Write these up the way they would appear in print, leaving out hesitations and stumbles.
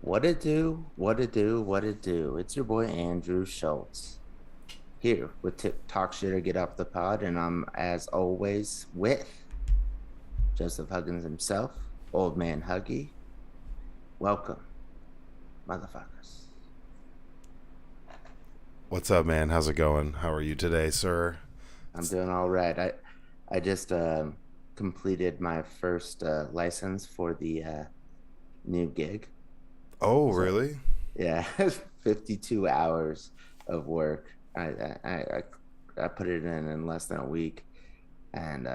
What it do? What it do? What it do? It's your boy Andrew Schultz here with Tip Talk Shit or Get Off the Pod, and I'm as always with Joseph Huggins himself, Old Man Huggy. Welcome, motherfuckers. What's up, man? How's it going? How are you today, sir? I'm doing all right. I just completed my first license for the new gig. Oh, So really? yeah, 52 hours of work. I put it in less than a week, and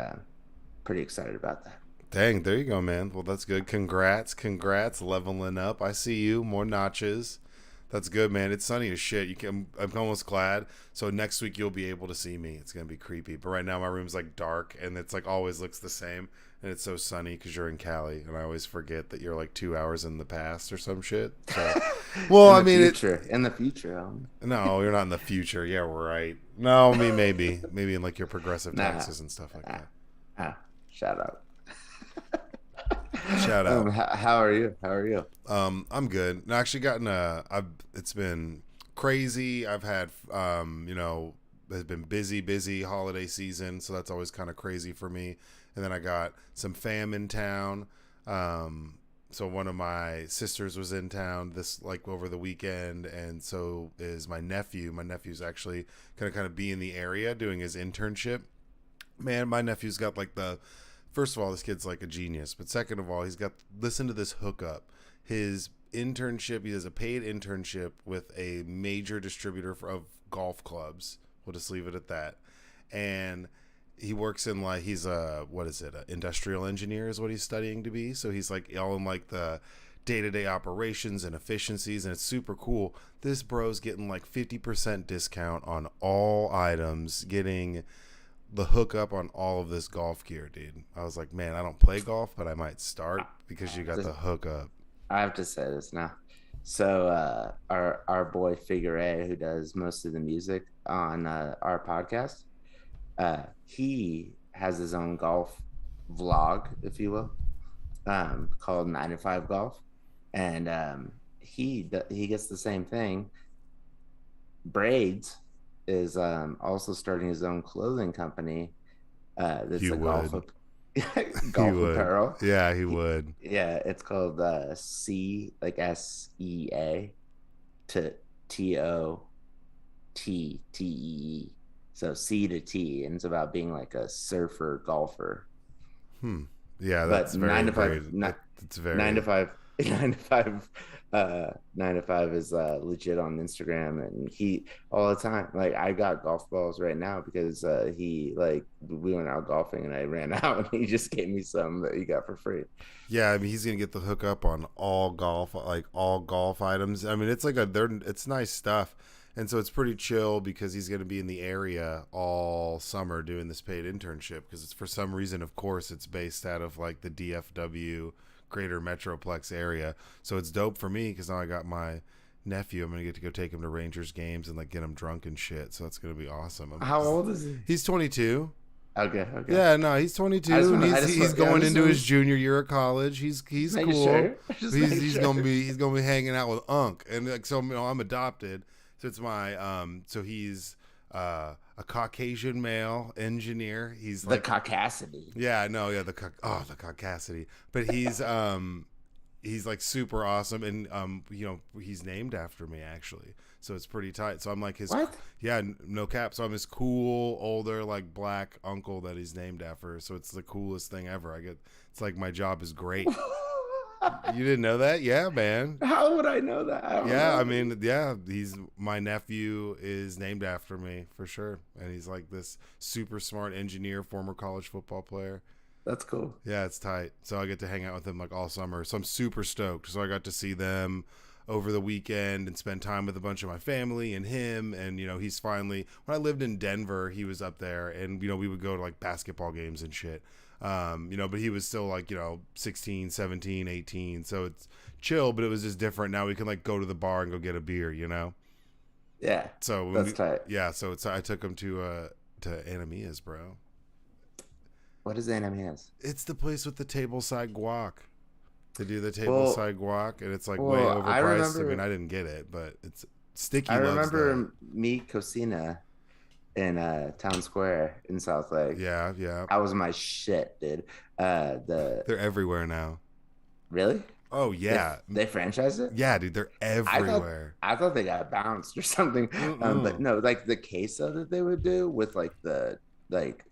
pretty excited about that. Dang, there you go, man. Well, that's good. Congrats, leveling up. I see you, more notches. That's good, man. It's sunny as shit. I'm almost glad. So next week you'll be able to see me. It's gonna be creepy. But right now my room's like dark and it's like always looks the same. And it's so sunny because you're in Cali, and I always forget that you're like 2 hours in the past or some shit. So, well, In I the mean it. future, in the future, No, you're not in the future. Yeah, we're right. No, I mean maybe in like your progressive nah, taxes and stuff like nah, that. shout out. Shout out. How are you? How are you? I'm good. I actually gotten I've it's been crazy. I've had it's been busy holiday season, so that's always kind of crazy for me. And then I got some fam in town. Um, so one of my sisters was in town this like over the weekend, and so is my nephew. My nephew's actually gonna kind of be in the area doing his internship. Man, my nephew's got like the first of all, this kid's like a genius, but second of all, he's got listen to this hookup. His internship, he does a paid internship with a major distributor of golf clubs. We'll just leave it at that. And he works in like he's a what is it? A industrial engineer is what he's studying to be. So he's like all in like the day-to-day operations and efficiencies, and it's super cool. This bro's getting like 50% discount on all items, getting the hookup on all of this golf gear, dude. I was like, man, I don't play golf, but I might start because you got Just, the hookup. I have to say this now. So our boy Figure A, who does most of the music on our podcast, he has his own golf vlog, if you will, called 9 to 5 Golf, and he gets the same thing. Braids is also starting his own clothing company. That's He a would. He golf would. apparel. Yeah, he would. Yeah, it's called C like SEA to TOTTEE. So C to T, and it's about being like a surfer golfer. Hmm. Yeah, But that's very great. It's nine to very. five 9 to 5 9 to 5 is legit on Instagram, and he all the time, like, I got golf balls right now because he like we went out golfing and I ran out and he just gave me some that he got for free. Yeah, I mean, he's gonna get the hookup on all golf, like all golf items. I mean, it's like it's nice stuff, and so it's pretty chill because he's gonna be in the area all summer doing this paid internship because it's for some reason, of course, it's based out of like the DFW Greater Metroplex area. So it's dope for me because now I got my nephew. I'm gonna get to go take him to Rangers games and like get him drunk and shit. So that's gonna be awesome. How old is he? He's 22. Okay, okay. Yeah, no, he's 22 and I he's yeah, I going just into want his to junior year of college. He's make cool. sure. Just He's make he's sure. gonna be he's gonna be hanging out with Unc, and like so I'm adopted, so it's my so he's a Caucasian male engineer. He's The like caucasity. yeah, no, yeah, the caucasity, but he's like super awesome, and he's named after me actually, so it's pretty tight. So I'm like his What? yeah, no cap. So I'm his cool older like black uncle that he's named after. So it's the coolest thing ever. It's like my job is great. You didn't know that? Yeah, man. How would I know that? I don't Yeah, I know. mean, yeah, he's my nephew is named after me for sure, and he's like this super smart engineer, former college football player. That's cool. Yeah, it's tight. So I get to hang out with them like all summer. So I'm super stoked. So I got to see them over the weekend and spend time with a bunch of my family and him. And, he's finally, when I lived in Denver, he was up there and, we would go to like basketball games and shit. But he was still like, 16, 17, 18. So it's chill, but it was just different. Now we can like go to the bar and go get a beer. Yeah, So that's tight. yeah, so I took him to Anamia's, bro. What is anime is? It's the place with the tableside guac. They do the table Well, side guac, and it's like way well, overpriced. I mean, I didn't get it, but it's I Sticky loves that. remember Mi Cocina in Town Square in South Lake. Yeah, yeah. That was my shit, dude. The They're everywhere now. Really? Oh They yeah, they franchised it? yeah, dude. They're I thought everywhere. I thought they got bounced or something. But Mm-mm. no, like the queso that they would do with like the like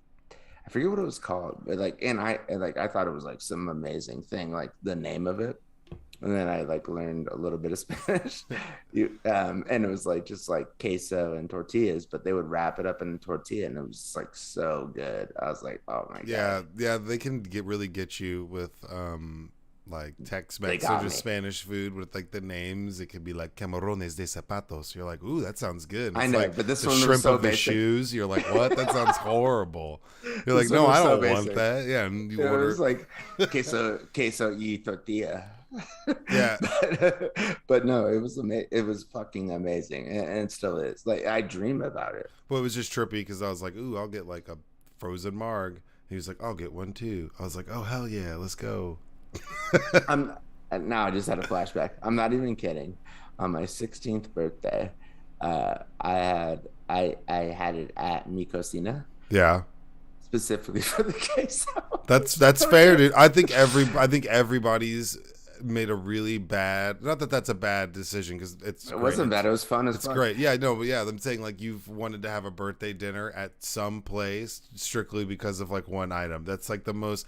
I forget what it was called, but like I thought it was like some amazing thing, like the name of it. And then I like learned a little bit of Spanish. And it was like just like queso and tortillas, but they would wrap it up in a tortilla and it was just like so good. I was like, oh my God. Yeah, yeah. They can get you with like They Tex-Mex or got just me. Spanish food with like the names. It could be like camarones de zapatos. You're like, ooh, that sounds good. And I it's know, like but this the one was shrimp so of the basic. shoes. You're like, what? That sounds horrible. You're like, This one no, was I so don't want basic. that. Yeah, and you It was order. like queso y tortilla. Yeah, But no, it was fucking amazing, and it still is. Like I dream about it. well, it was just trippy because I was like, ooh, I'll get like a frozen marg. He was like, I'll get one too. I was like, oh hell yeah, let's go. I'm Now I just had a flashback. I'm not even kidding. On my 16th birthday, I had it at Mi Cocina Yeah. specifically for the queso. That's fair, dude. I think everybody's made a really bad. Not that that's a bad decision because it's It great. wasn't bad. It was fun as It's fuck. great. Yeah, no, but yeah, I'm saying like you've wanted to have a birthday dinner at some place strictly because of like one item. That's like the most.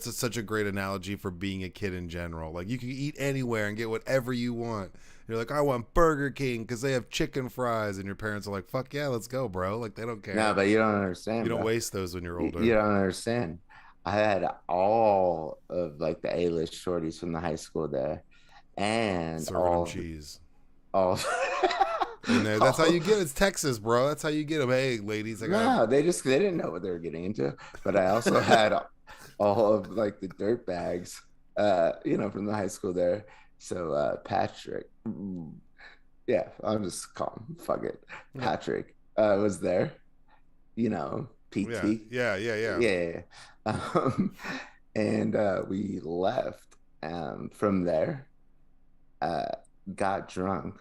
Such a great analogy for being a kid in general. Like you can eat anywhere and get whatever you want. You're like, I want Burger King because they have chicken fries, and your parents are like, fuck yeah, let's go, bro. Like they don't No, care. but you don't You understand, don't bro. waste those when you're You older. don't understand. I had all of like the A-list shorties from the high school there, and Serving them cheese. all, And there, that's how all you get it. It's Texas, bro. That's how you get them. Hey, ladies, I got. no, they didn't know what they were getting into. But I also had all of like the dirt bags, from the high school there. So Patrick, yeah, I'll just call him. Fuck it, Patrick was there. Yeah, PT. yeah, yeah, yeah. Yeah. Um, and we left from there, uh, got drunk,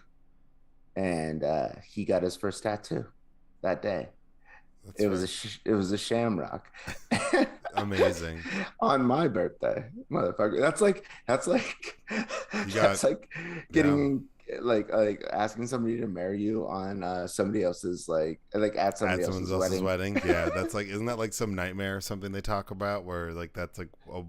and he got his first tattoo that day. That's fair. It was a shamrock. Amazing. On my birthday, motherfucker. You got That's like yeah. getting like asking somebody to marry you on somebody else's like at somebody At someone else's else's wedding. wedding. Yeah, that's like, isn't that like some nightmare or something they talk about where like that's like a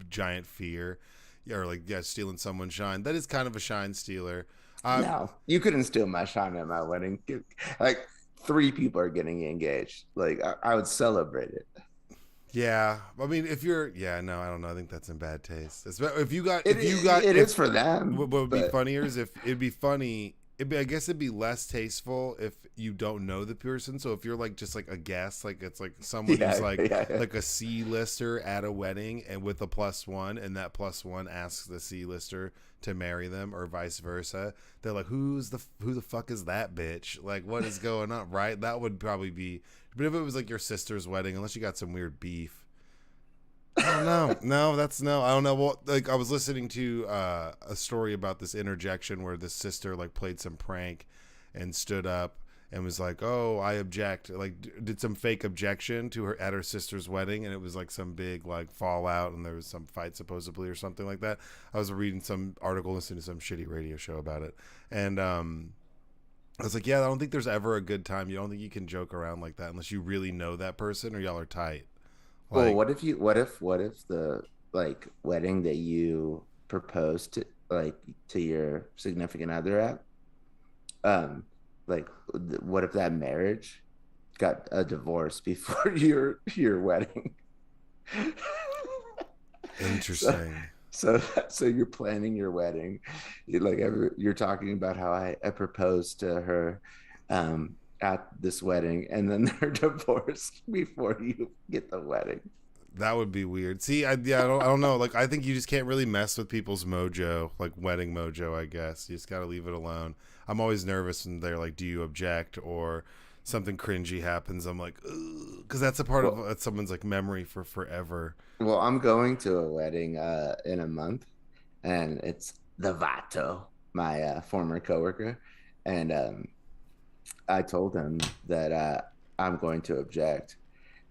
giant fear? Yeah, or like yeah, stealing someone's shine. That is kind of a shine stealer. No, you couldn't steal my shine at my wedding. Like three people are getting engaged. Like I would celebrate it. Yeah, I mean, if you're, yeah, no, I don't know. I think that's in bad taste. If you got, It if is for them, what would be but funnier is if it'd be funny. I guess it'd be less tasteful if you don't know the person. So if you're like just like a guest, like it's like someone who's yeah, yeah. like a C lister at a wedding and with a plus one, and that plus one asks the C lister to marry them, or vice versa. They're like, who the fuck is that bitch? Like, what is going on? Right? That would probably be. But if it was like your sister's wedding, unless you got some weird beef, I don't know. No, that's no. I don't know. Well, like I was listening to a story about this interjection where this sister like played some prank and stood up and was like, "Oh, I object." Like did some fake objection to her at her sister's wedding, and it was like some big like fallout, and there was some fight supposedly or something like that. I was reading some article, listening to some shitty radio show about it, and I was like, "Yeah, I don't think there's ever a good time. You don't think you can joke around like that unless you really know that person or y'all are tight." Well, Like, what if the like wedding that you proposed to like to your significant other at, um, like what if that marriage got a divorce before your wedding? so interesting. so you're planning your wedding, you're talking about how I proposed to her at this wedding, and then they're divorced before you get the wedding. That would be weird. See, I don't know. Like, I think you just can't really mess with people's mojo, like wedding mojo. I guess you just gotta leave it alone. I'm always nervous when they're like, "Do you object?" or something cringy happens. I'm like, because that's a part of Well, someone's like memory for forever. I'm going to a wedding in a month, and it's the Vato, my former coworker, and I told him that I'm going to object,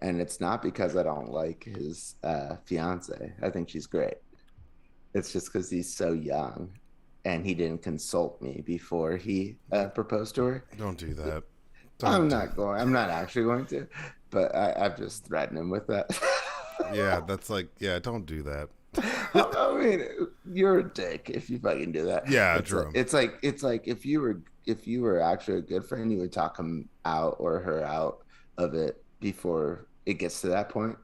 and it's not because I don't like his fiance. I think she's great. It's just because he's so young, and he didn't consult me before he proposed to her. Don't do that. I'm Don't do not going. that. I'm not actually going to, but I've just threatened him with that. Yeah, that's like, yeah, don't do that. I mean, you're a dick if you fucking do that. Yeah, It's like true. it's like if you were actually a good friend, you would talk him out or her out of it before it gets to that point.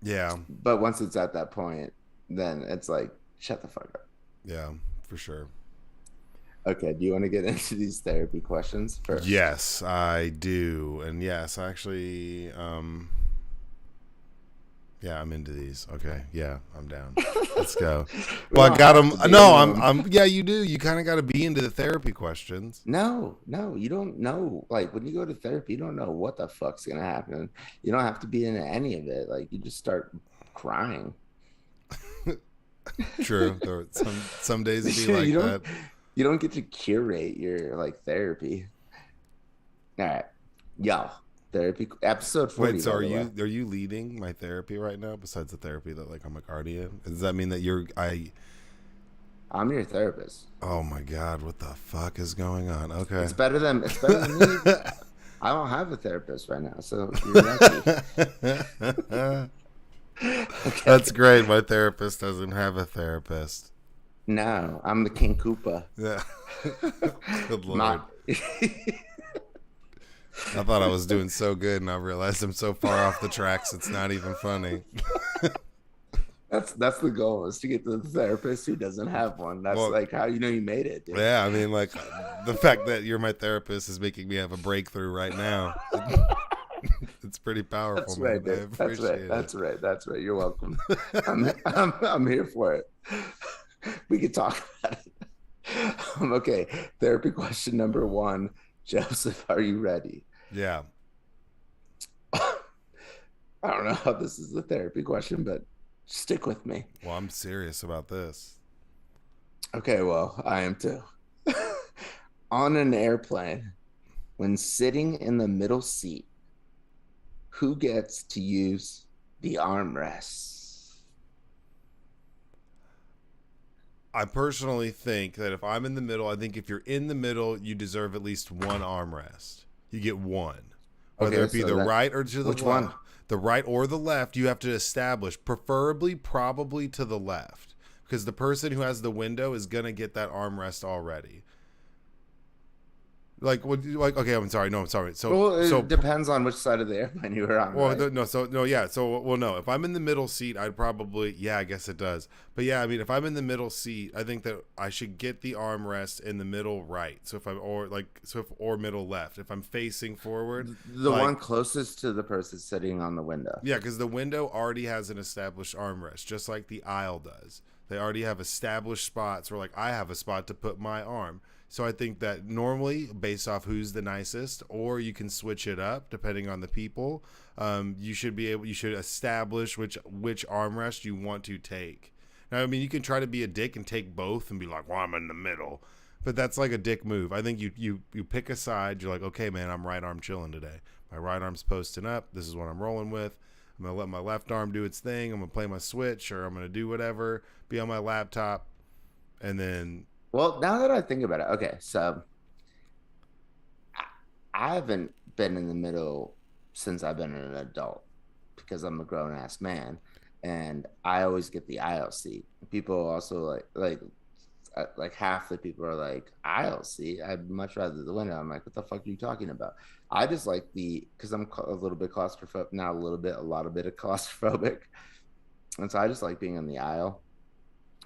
Yeah, But once it's at that point, then it's like shut the fuck up. yeah, for sure. Okay, do you want to get into these therapy questions first? Yes, I do. And yes, actually, yeah, I'm into these. Okay, yeah, I'm down. Let's go. We Well, I don't got have them. to be No, into I'm, them. I'm. Yeah, you do. You kind of got to be into the therapy questions. No, no, you don't know. Like when you go to therapy, you don't know what the fuck's gonna happen. You don't have to be into any of it. Like you just start crying. True. There, some days it be you like don't that. you don't get to curate your like therapy. All right. Yo, therapy episode Wait, 40, so by the way. are you leading my therapy right now? Besides the therapy that like I'm like already in, does that mean that you're I? I'm your therapist. Oh my god, what the fuck is going on? Okay. It's better than me. I don't have a therapist right now, so you're lucky. That's Okay. great. My therapist doesn't have a therapist. No, I'm the King Koopa. Yeah. Good My lord. I thought I was doing so good, and I realized I'm so far off the tracks. It's not even funny. that's the goal is to get to the therapist who doesn't have one. That's Well, like how you know you made it, dude. yeah. I mean, like the fact that you're my therapist is making me have a breakthrough right now. It's pretty powerful, That's right, man. I dude. That's right. appreciate it. That's right. That's right. You're welcome. I'm here for it. We could talk about it. Okay. Therapy question number one. Joseph, are you ready? Yeah. I don't know how this is a therapy question, but stick with me. Well, I'm serious about this. Okay, well, I am too. On an airplane, when sitting in the middle seat, who gets to use the armrests? I personally think that if I'm in the middle, I think if you're in the middle, you deserve at least one armrest. You get one. Whether Okay, it be so the that right or to the which one? left. The right or the left, you have to establish, preferably probably to the left. Because the person who has the window is gonna get that armrest already. Like what like okay, I'm sorry, no, I'm sorry. Well, So it depends on which side of the airplane you were on, well, right? no, so no, yeah, so well, no. If I'm in the middle seat, I'd probably, yeah, I guess it does. But yeah, I mean, if I'm in the middle seat, I think that I should get the armrest in the middle right. So if I'm or like so if or middle left. If I'm facing forward, The like one closest to the person sitting on the window. yeah, because the window already has an established armrest, just like the aisle does. They already have established spots where like I have a spot to put my arm. So I think that normally, based off who's the nicest, or you can switch it up depending on the people. You should be able. You should establish which armrest you want to take. Now, I mean, you can try to be a dick and take both and be like, "Well, I'm in the middle," but that's like a dick move. I think you pick a side. You're like, "Okay, man, I'm right arm chilling today. My right arm's posting up. This is what I'm rolling with. I'm gonna let my left arm do its thing. I'm gonna play my Switch, or I'm gonna do whatever. Be on my laptop, and then Well, now that I think about it, okay, so I, I haven't been in the middle since I've been an adult because I'm a grown ass man, and I always get the aisle seat. People also like half the people are like aisle seat. I'd much rather the window. I'm like, what the fuck are you talking about? I just like the because I'm a little bit claustrophobic, not a little bit, a lot of bit of claustrophobic, and so I just like being in the aisle.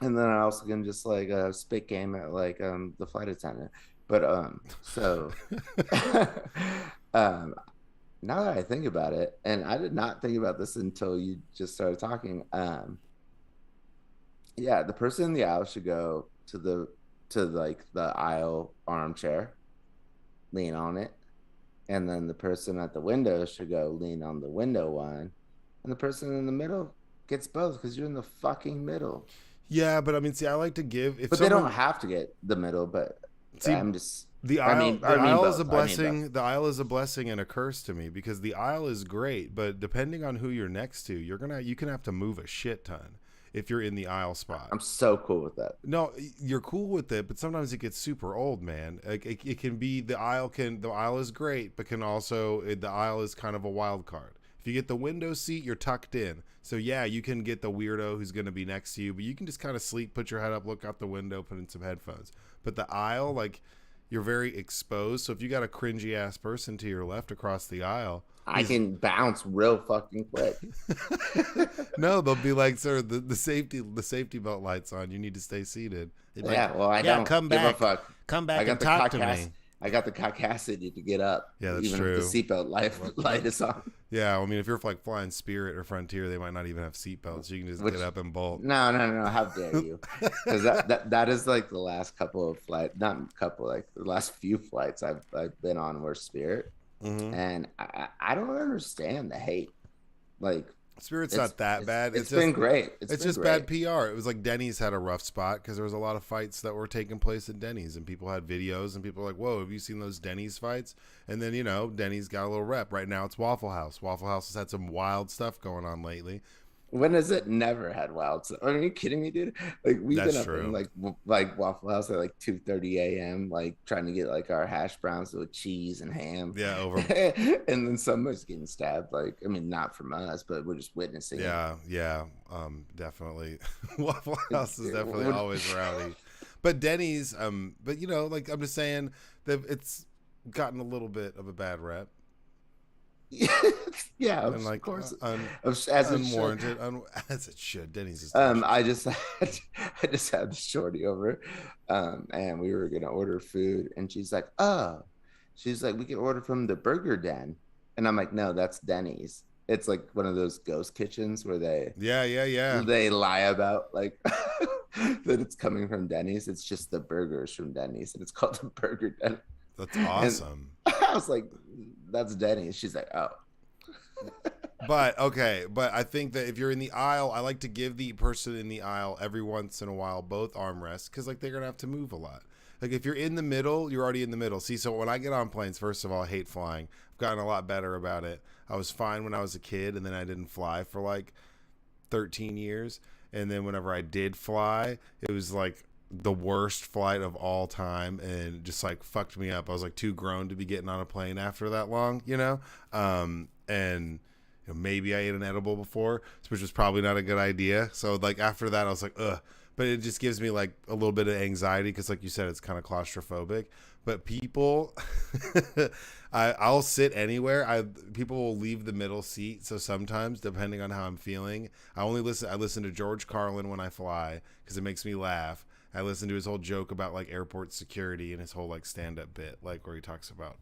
And then I also can just like spit game at like the flight attendant. But so um now that I think about it, and I did not think about this until you just started talking. Yeah, the person in the aisle should go to like the aisle armchair, lean on it, and then the person at the window should go lean on the window one, and the person in the middle gets both because you're in the fucking middle. Yeah, but I mean, see, I like to give if But they don't someone have to get the middle. But see I'm just. the I aisle. mean, The I mean aisle is a both. I mean both. blessing. The aisle is a blessing and a curse to me because the aisle is great, but depending on who you're next to, you can have to move a shit ton if you're in the aisle spot. I'm so cool with that. No, you're cool with it, but sometimes it gets super old, man. Like it can be the aisle is great, but can also the aisle is kind of a wild card. If you get the window seat, you're tucked in. So yeah, you can get the weirdo who's going to be next to you, but you can just kind of sleep, put your head up, look out the window, put in some headphones. But the aisle, like you're very exposed. So if you got a cringy ass person to your left across the aisle, I can bounce real fucking quick. no, they'll be like, sir, the safety belt lights on. You need to stay seated. Yeah, well, I don't come give back. a fuck. Come back I got and the talk to me. I got the caucasity to get up. Yeah, that's even true. if the seatbelt light is on. Yeah, I mean, if you're like flying Spirit or Frontier, they might not even have seatbelts. You can just get up and bolt. No. How dare you? Because that is like the last couple of flights, not couple, like the last few flights I've been on were Spirit, and I don't understand the hate. Like Spirit's not that bad. It's been great. It's just bad PR. It was like Denny's had a rough spot because there was a lot of fights that were taking place at Denny's, and people had videos, and people were like, "Whoa, have you seen those Denny's fights?" And then Denny's got a little rep. Right now, it's Waffle House. Waffle House has had some wild stuff going on lately. When has it never had wild stuff? Are you kidding me, dude? Like we've been up in like Waffle House at like 2:30 a.m. like trying to get like our hash browns with cheese and ham. Yeah, over. And then somebody's getting stabbed. Like, I mean, not from us, but we're just witnessing. Yeah, definitely. Waffle House is definitely always rowdy. But Denny's, but like I'm just saying that it's gotten a little bit of a bad rep. Yeah, and of course, as unwarranted, as it should. Denny's is I just had the shorty over, and we were gonna order food, and she's like, we can order from the Burger Den, and I'm like, no, that's Denny's. It's like one of those ghost kitchens where they they lie about like that it's coming from Denny's. It's just the burgers from Denny's, and it's called the Burger Den. That's awesome. And I was like, that's Denny's. She's like, oh. But I think that if you're in the aisle, I like to give the person in the aisle every once in a while both armrests because like they're gonna have to move a lot. Like if you're in the middle, you're already in the middle. See, so when I get on planes, first of all, I hate flying. I've gotten a lot better about it. I was fine when I was a kid, and then I didn't fly for like 13 years. And then whenever I did fly, it was like the worst flight of all time and just like fucked me up. I was like too grown to be getting on a plane after that long, and maybe I ate an edible before, which was probably not a good idea. So like after that I was like, ugh. But it just gives me like a little bit of anxiety because like you said, it's kind of claustrophobic. But people, I'll sit anywhere. People will leave the middle seat. So sometimes, depending on how I'm feeling, I listen to George Carlin when I fly because it makes me laugh. I listen to his whole joke about like airport security and his whole like stand-up bit, like where he talks about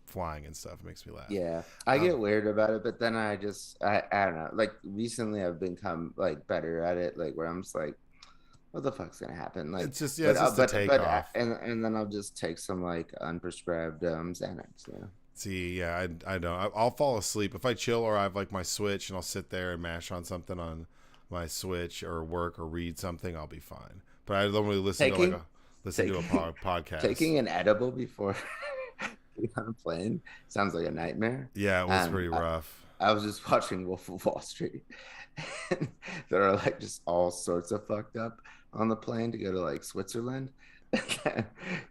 flying and stuff. It makes me laugh. Yeah, I get weird about it, but then I don't know. Like recently, I've become like better at it. Like where I'm just like, what the fuck's gonna happen? Like it's just a takeoff. And then I'll just take some like unprescribed Xanax. See, yeah, I don't. I'll fall asleep if I chill or I have like my Switch and I'll sit there and mash on something on my Switch or work or read something. I'll be fine. But I don't really listen to a podcast. Taking an edible before getting on a plane sounds like a nightmare. Yeah, it was pretty rough. I was just watching Wolf of Wall Street. And there are like just all sorts of fucked up on the plane to go to like Switzerland.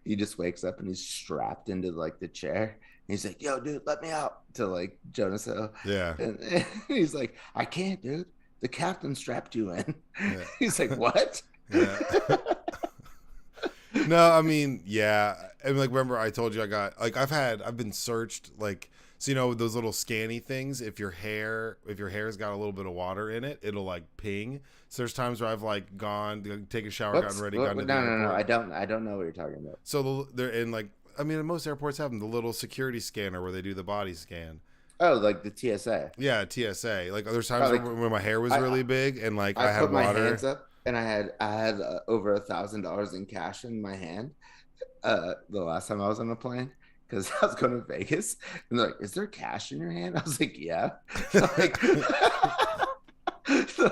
He just wakes up and he's strapped into like the chair. He's like, "Yo, dude, let me out!" To like Jonas Hill. Yeah. And he's like, "I can't, dude. The captain strapped you in." Yeah. He's like, "What?" Yeah. No, I mean, yeah. And like, remember I told you I got like I've been searched like, so those little scanny things. If your hair's got a little bit of water in it, it'll like ping. So there's times where I've like gone take a shower, gotten ready, gone to the airport. No. I don't know what you're talking about. So they're in like, I mean, most airports have them, the little security scanner where they do the body scan. Oh, like the TSA. Yeah, TSA. Like there's times when my hair was really big and like I had put my water. hands up and I had over $1,000 in cash in my hand. The last time I was on a plane. Because I was going to Vegas, and they're like, "Is there cash in your hand?" I was like, "Yeah." Like,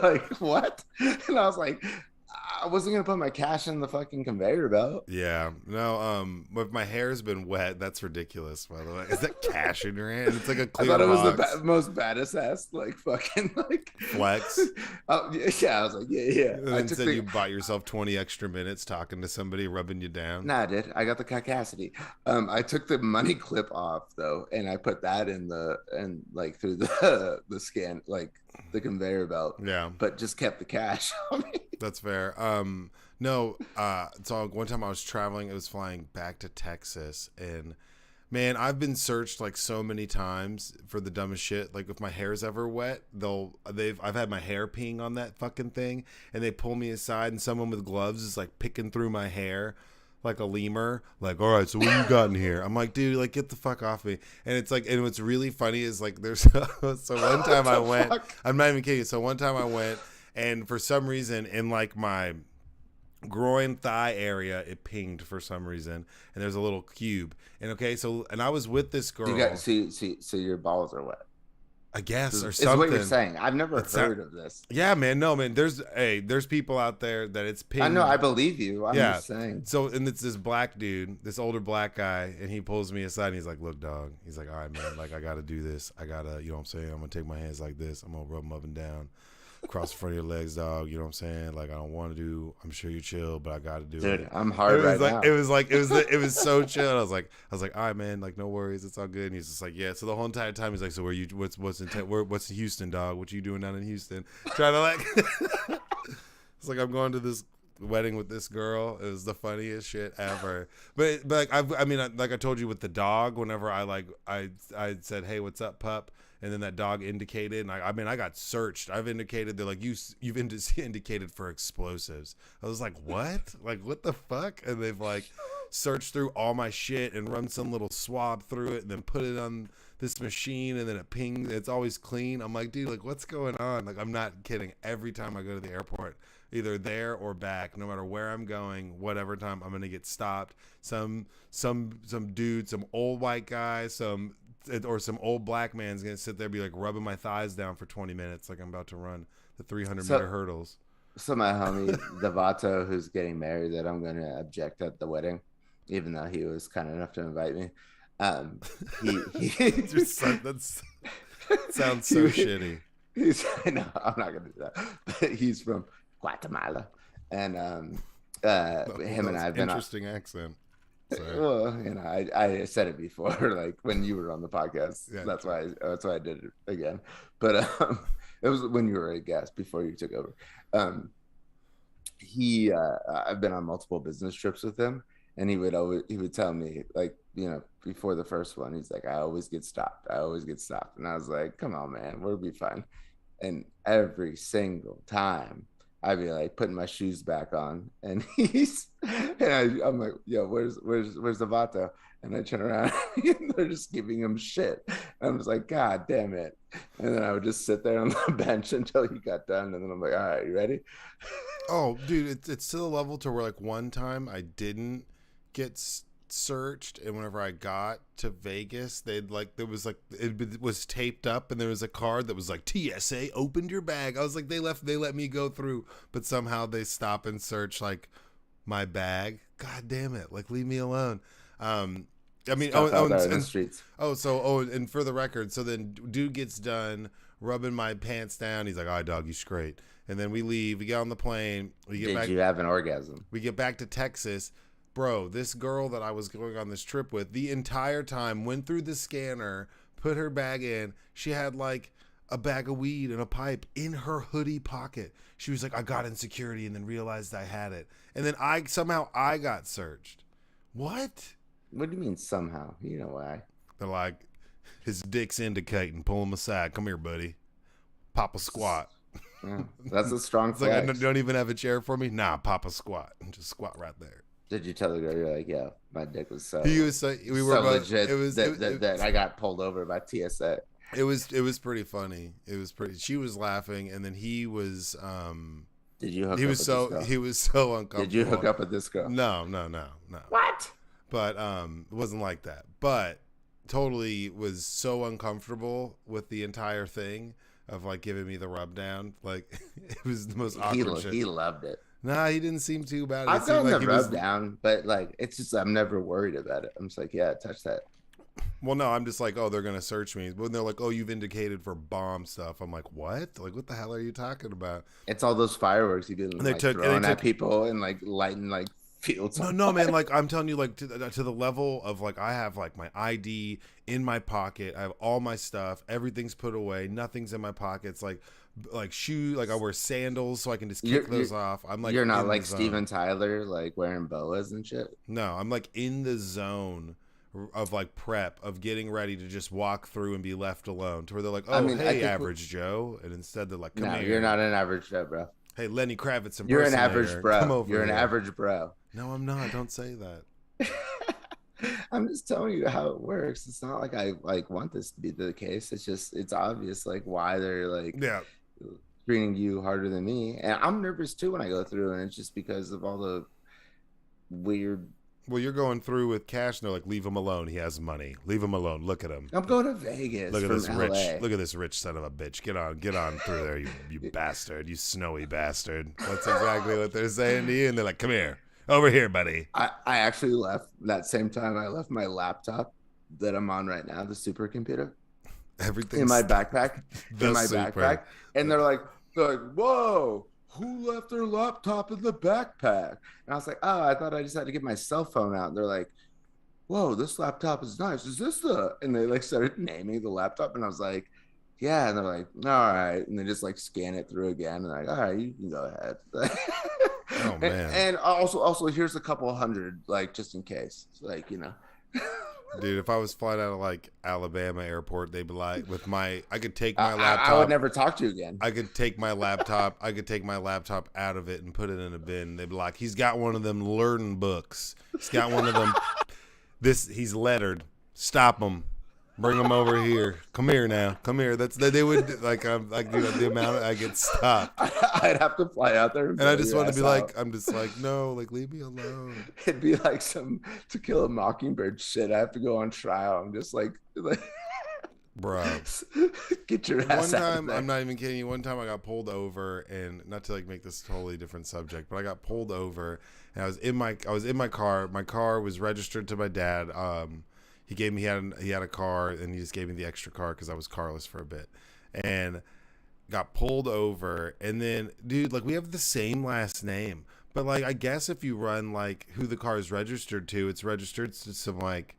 like what? And I was like, I wasn't gonna put my cash in the fucking conveyor belt. Yeah, no. If my hair's been wet, that's ridiculous. By the way, is that cash in your hand? It's like a I clear thought it was the box. most baddest ass, like fucking like Flex. oh, yeah. I was like, yeah. And I then took said you the bought yourself 20 extra minutes talking to somebody, rubbing you down. nah, I did. I got the cacacity. I took the money clip off though, and I put that in the and like through the scan like the conveyor belt, Yeah, but just kept the cash on me. that's fair. No. So one time I was traveling, it was flying back to Texas, and man, I've been searched like so many times for the dumbest shit. Like if my hair's ever wet, I've had my hair peeing on that fucking thing, and they pull me aside, and someone with gloves is like picking through my hair like a lemur. Like, all right, so what you got in here? I'm like, dude, like get the fuck off me. And it's like, and what's really funny is like there's so one time I went, Fuck? I'm not even kidding. So one time I went, and for some reason in like my groin thigh area it pinged for some reason, and there's a little cube, and okay, so and I was with this girl, You got so your balls are wet. I guess, or Is what you're something. saying. I've never It's heard of this. Yeah, man, no, man, there's people out there that it's pinged. I know. I believe you. I'm Yeah. just saying. So, and it's this black dude, this older black guy, and he pulls me aside and he's like, look, dog, he's like, all right, man, like I gotta do this, I gotta, you know what I'm saying, I'm gonna take my hands like this, I'm gonna rub them up and down across the front of your legs, dog. You know what I'm saying? Like I don't want to do. I'm sure you chill, but I got to do Dude, it. I'm hard It was right like now. it was so chill. I was like, all right, man. Like no worries, it's all good. And he's just like, yeah. So the whole entire time he's like, so where you? What's in Houston, dog? What you doing down in Houston? Trying to like. It's like I'm going to this wedding with this girl. It was the funniest shit ever. But like I mean, like I told you with the dog. Whenever I said, hey, what's up, pup? And then that dog indicated, and I mean, I got searched. I've indicated, they're like, you've indicated for explosives. I was like, what? Like, what the fuck? And they've like searched through all my shit and run some little swab through it and then put it on this machine, and then it pings. It's always clean. I'm like, dude, like, what's going on? Like, I'm not kidding. Every time I go to the airport, either there or back, no matter where I'm going, whatever time, I'm gonna get stopped. Some dude, some old white guy, some old black man's gonna sit there and be like rubbing my thighs down for 20 minutes like I'm about to run the 300-meter hurdles. So my homie Devato, who's getting married, that I'm gonna object at the wedding, even though he was kind enough to invite me. He That sounds so shitty. No, I'm not gonna do that. But he's from Guatemala, and him and I have been on. Interesting accent. Sorry. Well, you know, I said it before, like when you were on the podcast. Yeah, that's why I did it again. But it was when you were a guest before you took over. I've been on multiple business trips with him, and he would tell me, like, you know, before the first one, he's like, I always get stopped, and I was like, come on, man, we'll be fine. And every single time I'd be like putting my shoes back on, and I'm like, yo, where's the Vato? And I turn around and they're just giving him shit. And I'm just like, God damn it. And then I would just sit there on the bench until he got done. And then I'm like, all right, you ready? Oh, dude, it's to the level to where like one time I didn't get searched, and whenever I got to Vegas, it was taped up, and there was a card that was like, TSA opened your bag. I was like, they let me go through, but somehow they stop and search like my bag. God damn it, like leave me alone. I mean, in the streets. And for the record, so then dude gets done rubbing my pants down. He's like, all right, dog, you straight. And then we leave, we get on the plane, Did you have an orgasm? we get back to Texas. Bro, this girl that I was going on this trip with, the entire time went through the scanner, put her bag in. She had like a bag of weed and a pipe in her hoodie pocket. She was like, I got in security and then realized I had it. And then somehow I got searched. What? What do you mean somehow? You know why? They're like, his dick's indicating. Pull him aside. Come here, buddy. Pop a squat. Yeah, that's a strong It's like, I flex. don't even have a chair for me. Nah, pop a squat. Just squat right there. Did you tell the girl, you're like, yo, my dick was so We were so both, legit it was that I got pulled over by TSA? It was pretty funny. It was pretty. She was laughing, and then he was. Did you hook He up was with so this girl? he was so uncomfortable. Did you hook up with this girl? No. What? But it wasn't like that. But totally was so uncomfortable with the entire thing of like giving me the rub down. Like it was the most awkward shit. He loved it. Nah, he didn't seem too bad. It I've seemed gotten like the he was. rub down, but like it's just I'm never worried about it. I'm just like, yeah, touch that. Well, no, I'm just like, oh, they're gonna search me. When they're like, oh, you've indicated for bomb stuff, I'm like, what? Like, what the hell are you talking about? It's all those fireworks you've been And they like took, and they throwing at took. people and like lighting like fields No, on no, man. fire. Like, I'm telling you, like to the level of like, I have like my ID in my pocket. I have all my stuff. Everything's put away. Nothing's in my pockets. Like shoe. Like I wear sandals so I can just kick You're those off. I'm like you're not in the like zone. Steven Tyler, like wearing boas and shit. No, I'm like in the zone of like prep of getting ready to just walk through and be left alone to where they're like, I oh, mean, I hey, think average Joe. And instead they're like, come no, you're here. not an average Joe, bro. Hey, Lenny Kravitz You're an average impersonator. Come bro. over You're an here. average bro. No, I'm not. Don't say that. I'm just telling you how it works. It's not like I like want this to be the case. It's just it's obvious like why they're like Yeah. treating you harder than me. And I'm nervous too when I go through, and it's just because of all the weird. Well, you're going through with cash and they're like, leave him alone. He has money. Leave him alone. Look at him. I'm going to Vegas. Look at from this LA. rich. Look at this rich son of a bitch. Get on through there, you bastard. You snowy bastard. That's exactly what they're saying to you. And they're like, come here. Over here, buddy. I actually left that same time I left my laptop that I'm on right now, the supercomputer, Everything's in my backpack. the super. Backpack. And they're like, whoa, who left their laptop in the backpack? And I was like, oh, I thought I just had to get my cell phone out. And they're like, whoa, this laptop is nice. Is this the? And they like started naming the laptop. And I was like, yeah. And they're like, all right. And they just like scan it through again. And like, all right, you can go ahead. Oh man. And also here's a couple hundred, like just in case. It's like, you know. Dude, if I was flying out of like Alabama airport, they'd be like, I could take my laptop. I would never talk to you again. I could take my laptop. Out of it and put it in a bin. They'd be like, he's got one of them learning books. He's got one of them. He's lettered. Stop him. Bring him over here. Come here now. Come here. They would like the amount I get stopped. I'd have to fly out there, And I just want to be like, out. I'm just like, no, like leave me alone. It'd be like some To Kill a Mockingbird shit. I have to go on trial. I'm just like Bro. get your One ass out of time, there. I'm not even kidding you. One time I got pulled over, and not to like make this a totally different subject, but I got pulled over, and I was in my car. My car was registered to my dad. He had a car, and he just gave me the extra car because I was carless for a bit, and got pulled over. And then, dude, like we have the same last name, but like I guess if you run like who the car is registered to, it's registered to some like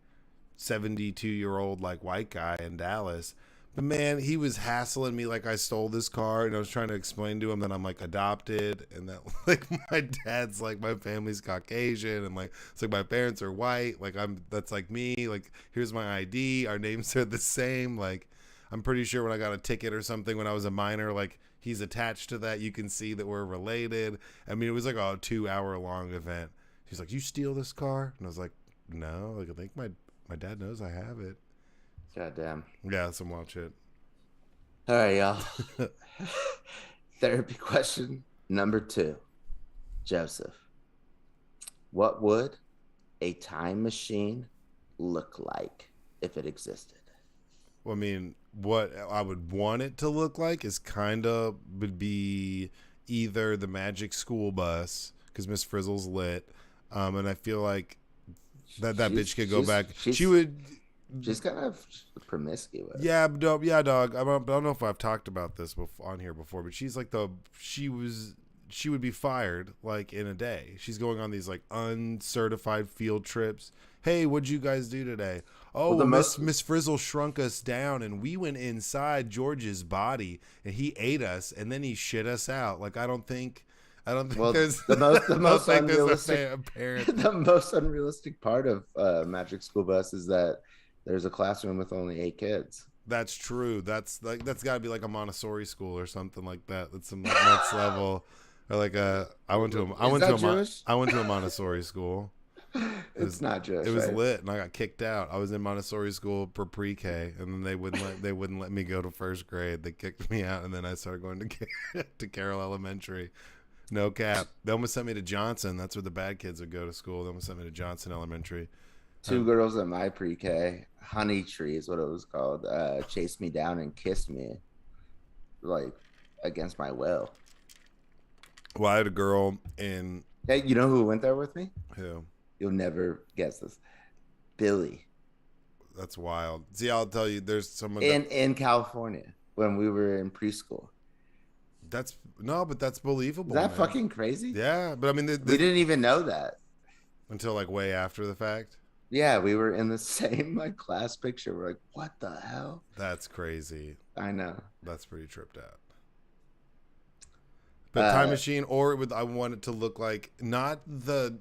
72-year-old like white guy in Dallas. But man, he was hassling me like I stole this car, and I was trying to explain to him that I'm like adopted, and that like my dad's like my family's Caucasian, and like it's like my parents are white, like that's like me, like here's my ID, our names are the same. Like I'm pretty sure when I got a ticket or something when I was a minor, like he's attached to that, you can see that we're related. I mean, it was like a 2-hour long event. He's like, you steal this car? And I was like, no, like I think my dad knows I have it. God damn. Yeah, some wild shit. All right, y'all. Therapy question number 2. Joseph, what would a time machine look like if it existed? Well, I mean, what I would want it to look like is would be either the Magic School Bus, because Miss Frizzle's lit, and I feel like that bitch could go back. She would. She's kind of promiscuous. Yeah, dog. I don't know if I've talked about this on here before, but she's like she would be fired like in a day. She's going on these like uncertified field trips. Hey, what'd you guys do today? Oh, well, Miss Frizzle shrunk us down, and we went inside George's body, and he ate us, and then he shit us out. Like I don't think Well, there's the most unrealistic apparent. The most unrealistic part of Magic School Bus is that there's a classroom with only 8 kids. That's true. That's got to be like a Montessori school or something like that. That's some like next level. Or like I went to a Montessori school. It's not Jewish. It was right? lit, and I got kicked out. I was in Montessori school for pre-K, and then they wouldn't let me go to first grade. They kicked me out, and then I started going to Carroll Elementary. No cap. They almost sent me to Johnson. That's where the bad kids would go to school. They almost sent me to Johnson Elementary. 2 girls at my pre-K, Honey Tree is what it was called, chased me down and kissed me, like, against my will. Well, I had a girl in Hey, you know who went there with me? who. You'll never guess this. Billy That's wild. See, I'll tell you, there's someone that in California when we were in preschool. that's no, but that's Is believable, that man. fucking crazy? Yeah, but I mean, We didn't even know that. until like way after the fact. Yeah, we were in the same like class picture. We're like, what the hell? That's crazy. I know. That's pretty tripped out. But time Uh, machine, or it would I want it to look like not the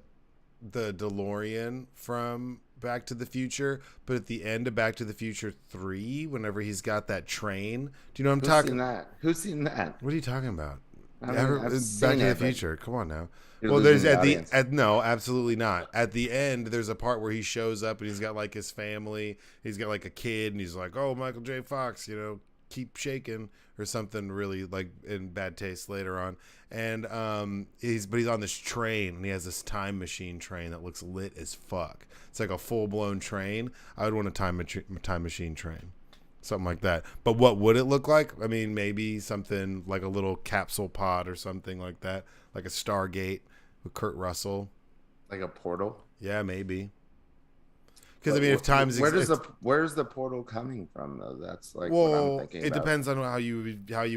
DeLorean from Back to the Future, but at the end of Back to the Future 3, whenever he's got that train. Do you know what I'm who's seen talking? that? Who's seen that? What are you talking about? I mean, Ever, I've Back seen to the it, but Future. Come on now. you're Well, losing there's the at the audience. no, absolutely not. At the end, there's a part where he shows up and he's got like his family. He's got like a kid, and he's like, "Oh, Michael J. Fox, keep shaking," or something really like in bad taste later on. And he's on this train, and he has this time machine train that looks lit as fuck. It's like a full blown train. I would want a time machine train. Something like that. But what would it look like? I mean, maybe something like a little capsule pod or something like that, like a Stargate with Kurt Russell. Like a portal. Yeah, maybe. Because I But mean, if times where's the portal coming from though? That's like what I'm well, thinking it about. depends on how you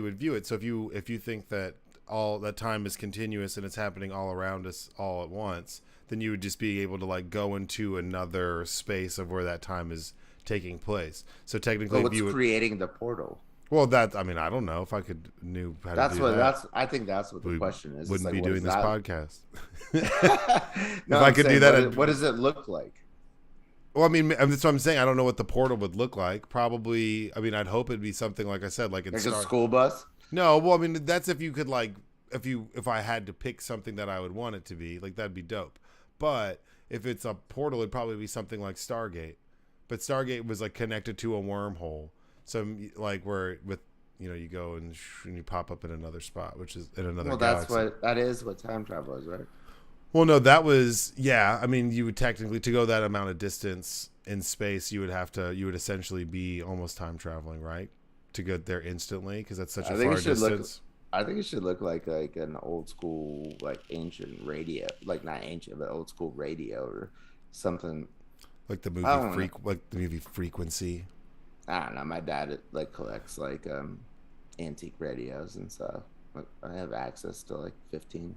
would view it. So if you think that all that time is continuous and it's happening all around us all at once, then you would just be able to like go into another space of where that time is taking place. So technically, But if what's you would, creating the portal? well, that I mean, I don't know if I could knew how to That's do what that. that's. I think that's what the We question is. It's wouldn't like, be what doing is this that? podcast. No, If I I'm could do saying, that, what does it look like? well, I mean, that's what I'm saying. I don't know what the portal would look like. Probably, I mean, I'd hope it'd be something like I said, like in Like a Star. school bus? No, well, I mean, that's if you could like, if I had to pick something that I would want it to be, like that'd be dope. But if it's a portal, it'd probably be something like Stargate. But Stargate was like connected to a wormhole, so like where with you go and you pop up in another spot, which is in another Well, galaxy. that is what time travel is, right? Well, no, that was yeah. I mean, you would technically to go that amount of distance in space, you would essentially be almost time traveling, right? To get there instantly because that's such I a think far it should look. distance. I think it should look like an old school, like ancient radio, like not ancient, but old school radio or something. Like the I movie don't know. like the movie Frequency. I don't know. My dad like collects like antique radios and stuff. Like, I have access to like 15.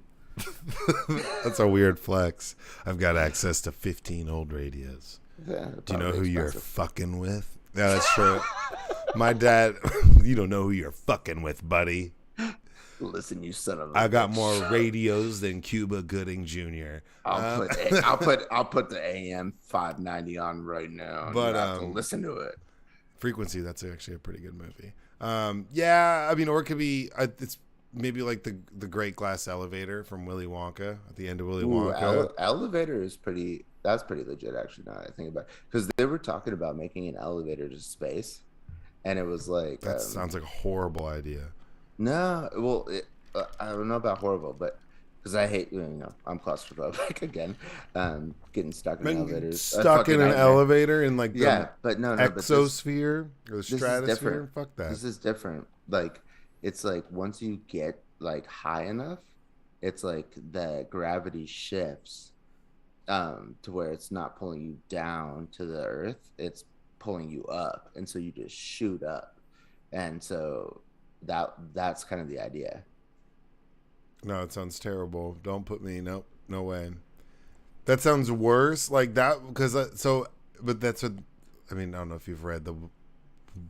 That's a weird flex. I've got access to 15 old radios. Yeah, Do you know who probably you're expensive. fucking with? Yeah, that's true. My dad, you don't know who you're fucking with, buddy. Listen, you son of a I got bitch. more radios than Cuba Gooding Jr. Um, I'll put the AM 590 on right now. And But, you have to listen to it. Frequency, that's actually a pretty good movie. Yeah, I mean, or it could be, it's maybe like the Great Glass Elevator from Willy Wonka at the end of Willy Ooh, Wonka. elevator is pretty. That's pretty legit, actually. Now that I think about it, because they were talking about making an elevator to space, and it was like, That sounds like a horrible idea. no, well, I don't know about horrible, but because I hate, I'm claustrophobic again. Getting stuck in Man, elevators, a stuck fucking in an nightmare. elevator in like the Yeah, but no, but exosphere or the this is stratosphere. different. Fuck that. This is different. Like, it's like once you get like high enough, it's like the gravity shifts to where it's not pulling you down to the earth, it's pulling you up, and so you just shoot up. And so that's kind of the idea. No, it sounds terrible. Don't put me. Nope, no way. That sounds worse. Like that because but that's what I mean. I don't know if you've read the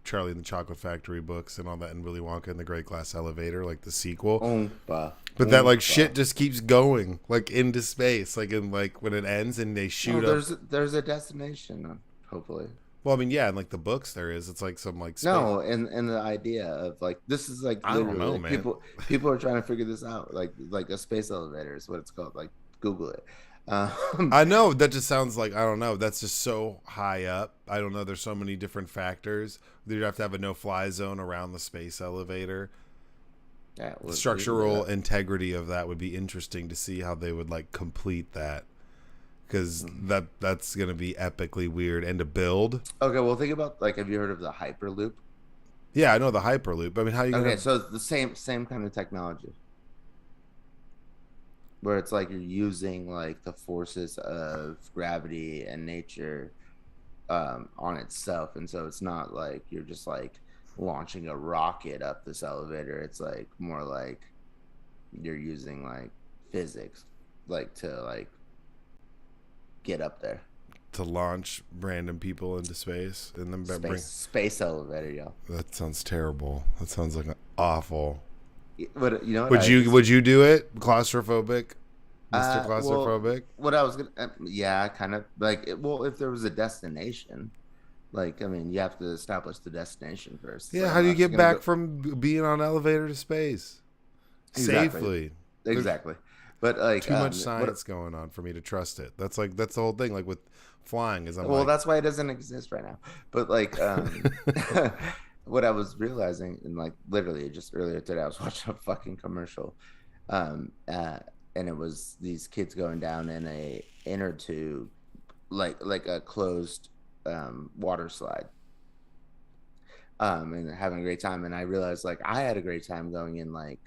Charlie and the Chocolate Factory books and all that, and Willy Wonka and the Great Glass Elevator, like the sequel. Oompa, But that like oompa. shit just keeps going like into space, like in like when it ends and they shoot Well, up. there's a destination, hopefully. Well, I mean, yeah, in like the books there is. It's like some like space. No, and the idea of like this is like I don't literally know, like, man. people are trying to figure this out. Like a space elevator is what it's called. Like Google it. I know that just sounds like I don't know. That's just so high up. I don't know. There's so many different factors. You'd have to have a no-fly zone around the space elevator. Yeah, The structural integrity of that would be interesting to see how they would like complete that, because that's gonna be epically weird and to build. Okay, well, think about like, have you heard of the Hyperloop? Yeah, I know the Hyperloop. I mean, how you gonna? Okay, so it's the same kind of technology. where it's like you're using like the forces of gravity and nature on itself, and so it's not like you're just like launching a rocket up this elevator. It's like more like you're using like physics, like to like get up there. To launch random people into space and then bring. Space elevator, yo. That sounds terrible. That sounds like awful. What you know? What Would you do it? Claustrophobic, Mr. Well, Claustrophobic. what I was gonna, yeah, kind of like, well, if there was a destination, like, I mean, you have to establish the destination first. Yeah, Like, how I'm do you not just get gonna back go from being on elevator to space exactly, safely? There's exactly. But like, too much what? science going on for me to trust it. That's the whole thing. Like with flying, is I'm Well, like, that's why it doesn't exist right now. But like, what I was realizing, and like literally just earlier today, I was watching a fucking commercial, um, uh, and it was these kids going down in a inner tube, like a closed water slide, and having a great time. And I realized like I had a great time going in like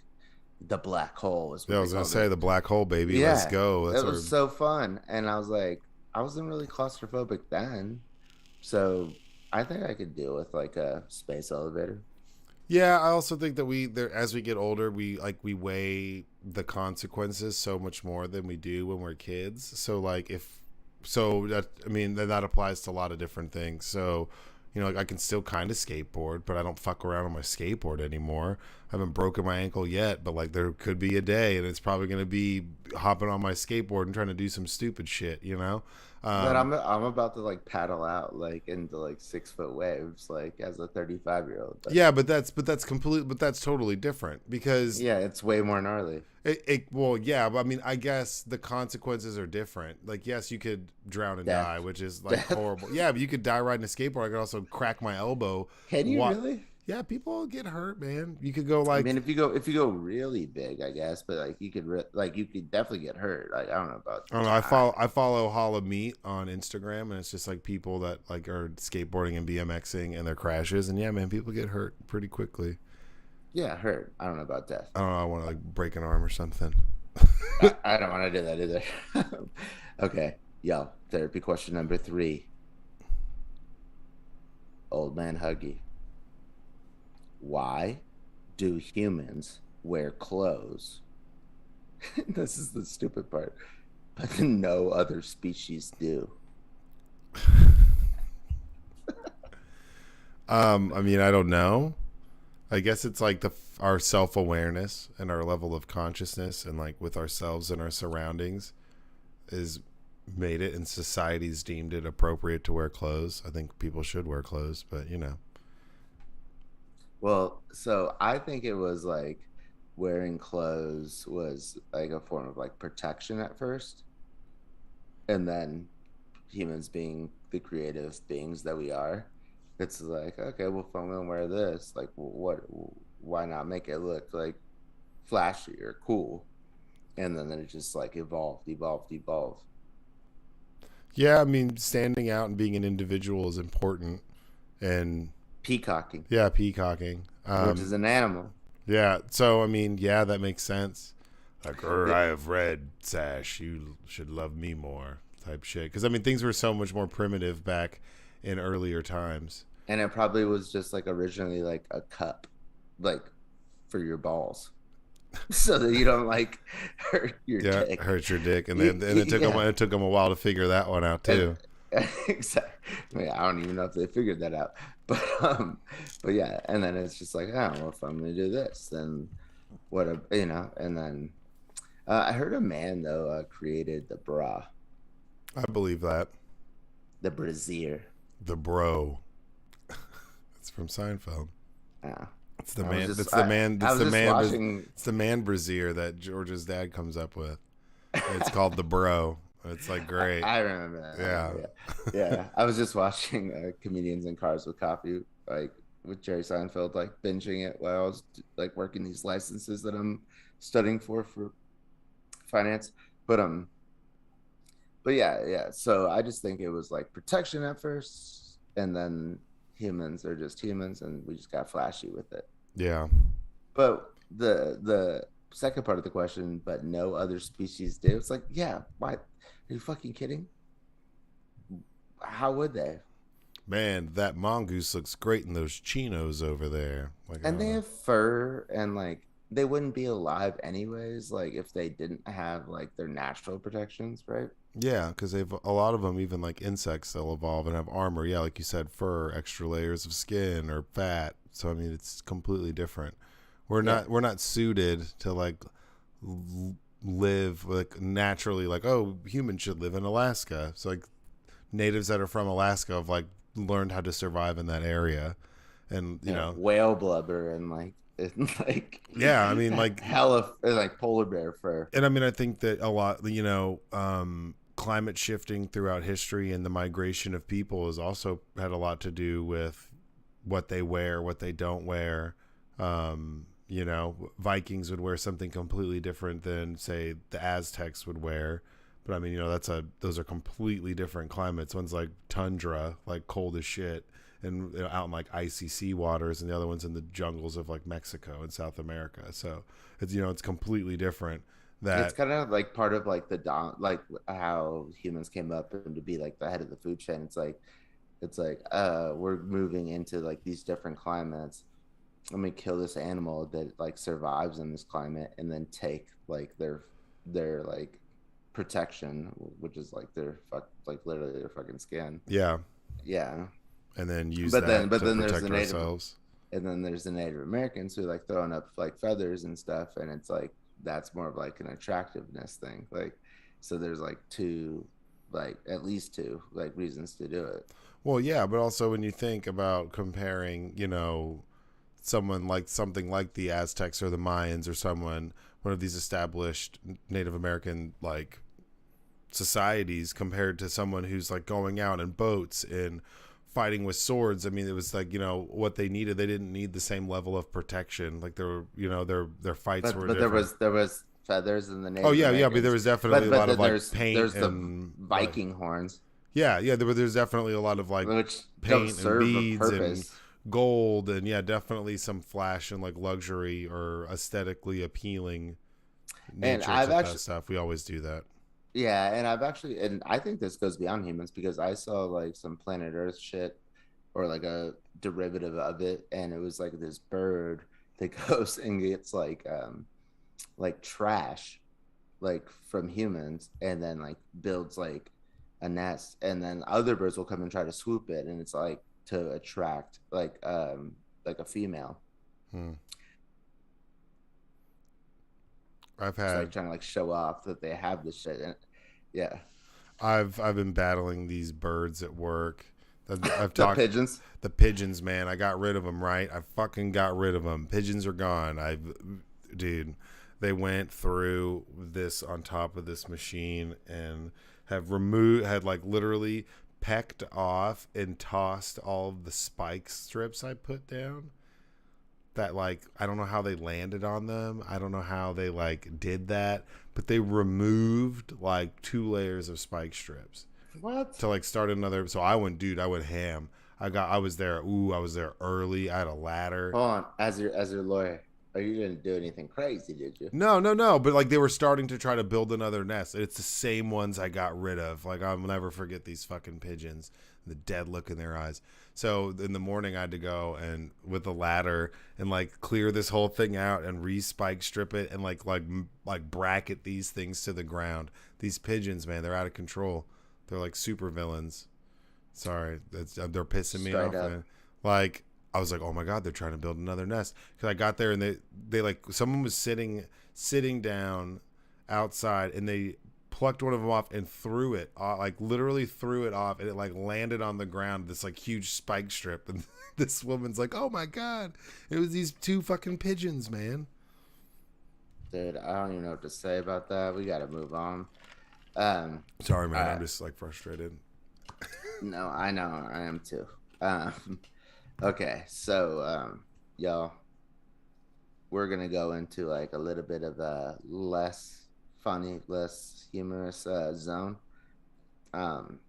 the black hole is yeah, what I they was gonna called say it. the black hole, baby. Let's Yeah, go. That's it our was so fun, and I was like, I wasn't really claustrophobic then, so I think I could deal with like a space elevator. Yeah, I also think that as we get older, we weigh the consequences so much more than we do when we're kids. So like that, I mean, that applies to a lot of different things. So, like I can still kind of skateboard, but I don't fuck around on my skateboard anymore. I haven't broken my ankle yet, but like there could be a day, and it's probably gonna be hopping on my skateboard and trying to do some stupid shit. But Um, I'm about to like paddle out like into like 6 foot waves like as a 35-year-old. yeah, but that's totally different because Yeah, it's way more gnarly. well, yeah, but I mean, I guess the consequences are different. Like, yes, you could drown and Death, die, which is like death. horrible. Yeah, but you could die riding a skateboard. I could also crack my elbow. Can you What? really? Yeah, people get hurt, man. You could go I like, mean, if you go really big, I guess, but like you could definitely get hurt. Like I don't know about I don't know. die. I follow Hall of Meat on Instagram, and it's just like people that like are skateboarding and BMXing and their crashes, and yeah, man, people get hurt pretty quickly. Yeah, hurt. I don't know about death. I don't know. I want to like break an arm or something. I don't want to do that either. Okay, yo, therapy question number 3. Old man Huggy. Why do humans wear clothes? This is the stupid part, but no other species do. I mean, I don't know. I guess it's like our self awareness and our level of consciousness, and like with ourselves and our surroundings, is made it, and society's deemed it appropriate to wear clothes. I think people should wear clothes, but Well, so I think it was like wearing clothes was like a form of like protection at first, and then humans being the creative beings that we are, it's like, okay, well, if I'm gonna wear this, like, what? Why not make it look like flashy or cool? And then it just like evolved. yeah. I mean, standing out and being an individual is important, and Peacocking, yeah, peacocking. which is an animal. Yeah. So I mean, yeah, that makes sense. Like, It, I have red sash. You should love me more, type shit. Because I mean, things were so much more primitive back in earlier times. and it probably was just like originally like a cup, like for your balls, so that you don't like hurt your Yeah, dick. hurt your dick, and then it took them a while to figure that one out too. Exactly. I mean, I don't even know if they figured that out, but yeah, and then it's just like, oh, well, if I'm gonna do this, then what a and then I heard a man though created the bra, I believe that. the brassiere. The bro. It's from Seinfeld. Yeah. It's the I was man. just It's the man. I It's was the just man. watching. It's the man brassiere that George's dad comes up with. It's called the bro. It's like great. I remember that. Yeah. Yeah. I was just watching comedians in cars with coffee, like with Jerry Seinfeld, like binging it while I was like working these licenses that I'm studying for finance. But yeah. So I just think it was like protection at first, and then humans are just humans, and we just got flashy with it. Yeah. But the second part of the question, but no other species do. It's like, yeah, why? Are you fucking kidding? How would they? Man, that mongoose looks great in those chinos over there. Like, And they have fur, and like they wouldn't be alive anyways, like if they didn't have like their natural protections, right? yeah, because they've a lot of them, even like insects, they'll evolve and have armor. Yeah, like you said, fur, extra layers of skin or fat. So I mean, it's completely different. Yeah. We're not suited to like live like naturally. Like, oh, humans should live in Alaska. So like natives that are from Alaska have like learned how to survive in that area, and you know, Whale blubber and like and like yeah, I mean, like, hella like polar bear fur. and I mean, I think that a lot, you know, climate shifting throughout history and the migration of people has also had a lot to do with what they wear, what they don't wear. You know, Vikings would wear something completely different than, say, the Aztecs would wear. But I mean, you know, those are completely different climates. One's like tundra, like cold as shit, and, you know, out in like icy sea waters, and the other one's in the jungles of like Mexico and South America. So it's, you know, it's completely different. It's That kind of like part of like the like how humans came up and to be like the head of the food chain. It's like we're moving into like these different climates. Let me kill this animal that like survives in this climate and then take like their like protection, which is like their like literally their fucking skin. yeah, Yeah. and then use But then that but to then there's protect the native ourselves. and then there's the Native Americans who like throwing up like feathers and stuff, and it's like that's more of like an attractiveness thing. Like, so there's like two, like at least two like reasons to do it. Well, yeah, but also when you think about comparing, you know, someone like something like the Aztecs or the Mayans or someone, one of these established Native American like societies compared to someone who's like going out in boats and fighting with swords. I mean, it was like, you know, what they needed. They didn't need the same level of protection. Like there were, you know, their fights were But there different. was feathers in the Oh Native yeah, yeah, but there Americans. was definitely a lot Then of like paint there's the and like, Viking horns, yeah, yeah, there's definitely a lot of like which don't paint and serve a beads and purpose. gold, and yeah, definitely some flash and like luxury or aesthetically appealing And nature I've to that actually stuff. We always do that. Yeah, and I've actually, and I think this goes beyond humans because I saw like some planet Earth shit or like a derivative of it, and it was like this bird that goes and gets like trash like from humans and then like builds like a nest, and then other birds will come and try to swoop it, and it's like to attract like a female. Hmm. I've It's like had trying to like show off that they have this shit. And yeah. I've been battling these birds at work. I've The talked pigeons. the pigeons, man. I got rid of them, right? I fucking got rid of them. Pigeons are gone. Dude, they went through this on top of this machine and had like literally pecked off and tossed all of the spike strips I put down. That, like, I don't know how they landed on them. I don't know how they like did that, but they removed like 2 layers of spike strips What? to like start another. So I went ham. I was there. Ooh, I was there early. I had a ladder. Hold on, as your lawyer, are you didn't do anything crazy, did you? No, no, no. But like they were starting to try to build another nest. It's the same ones I got rid of. Like I'll never forget these fucking pigeons, the dead look in their eyes. So in the morning I had to go and with a ladder and like clear this whole thing out and re-spike strip it and like bracket these things to the ground. These pigeons, man, they're out of control. They're like super villains. Sorry, they're pissing me Straight off, up. man. Like I was like, oh my god, they're trying to build another nest. Because I got there and they like someone was sitting down outside and they plucked one of them off and threw it off, like literally threw it off, and it like landed on the ground. This like huge spike strip, and this woman's like, oh my god, it was these two fucking pigeons, man. Dude, I don't even know what to say about that. We gotta move on. Um, Sorry, man. uh, I'm just like frustrated. no, I know, I am too. Um, okay, so y'all, we're gonna go into like a little bit of a less funny, less humorous zone. Um,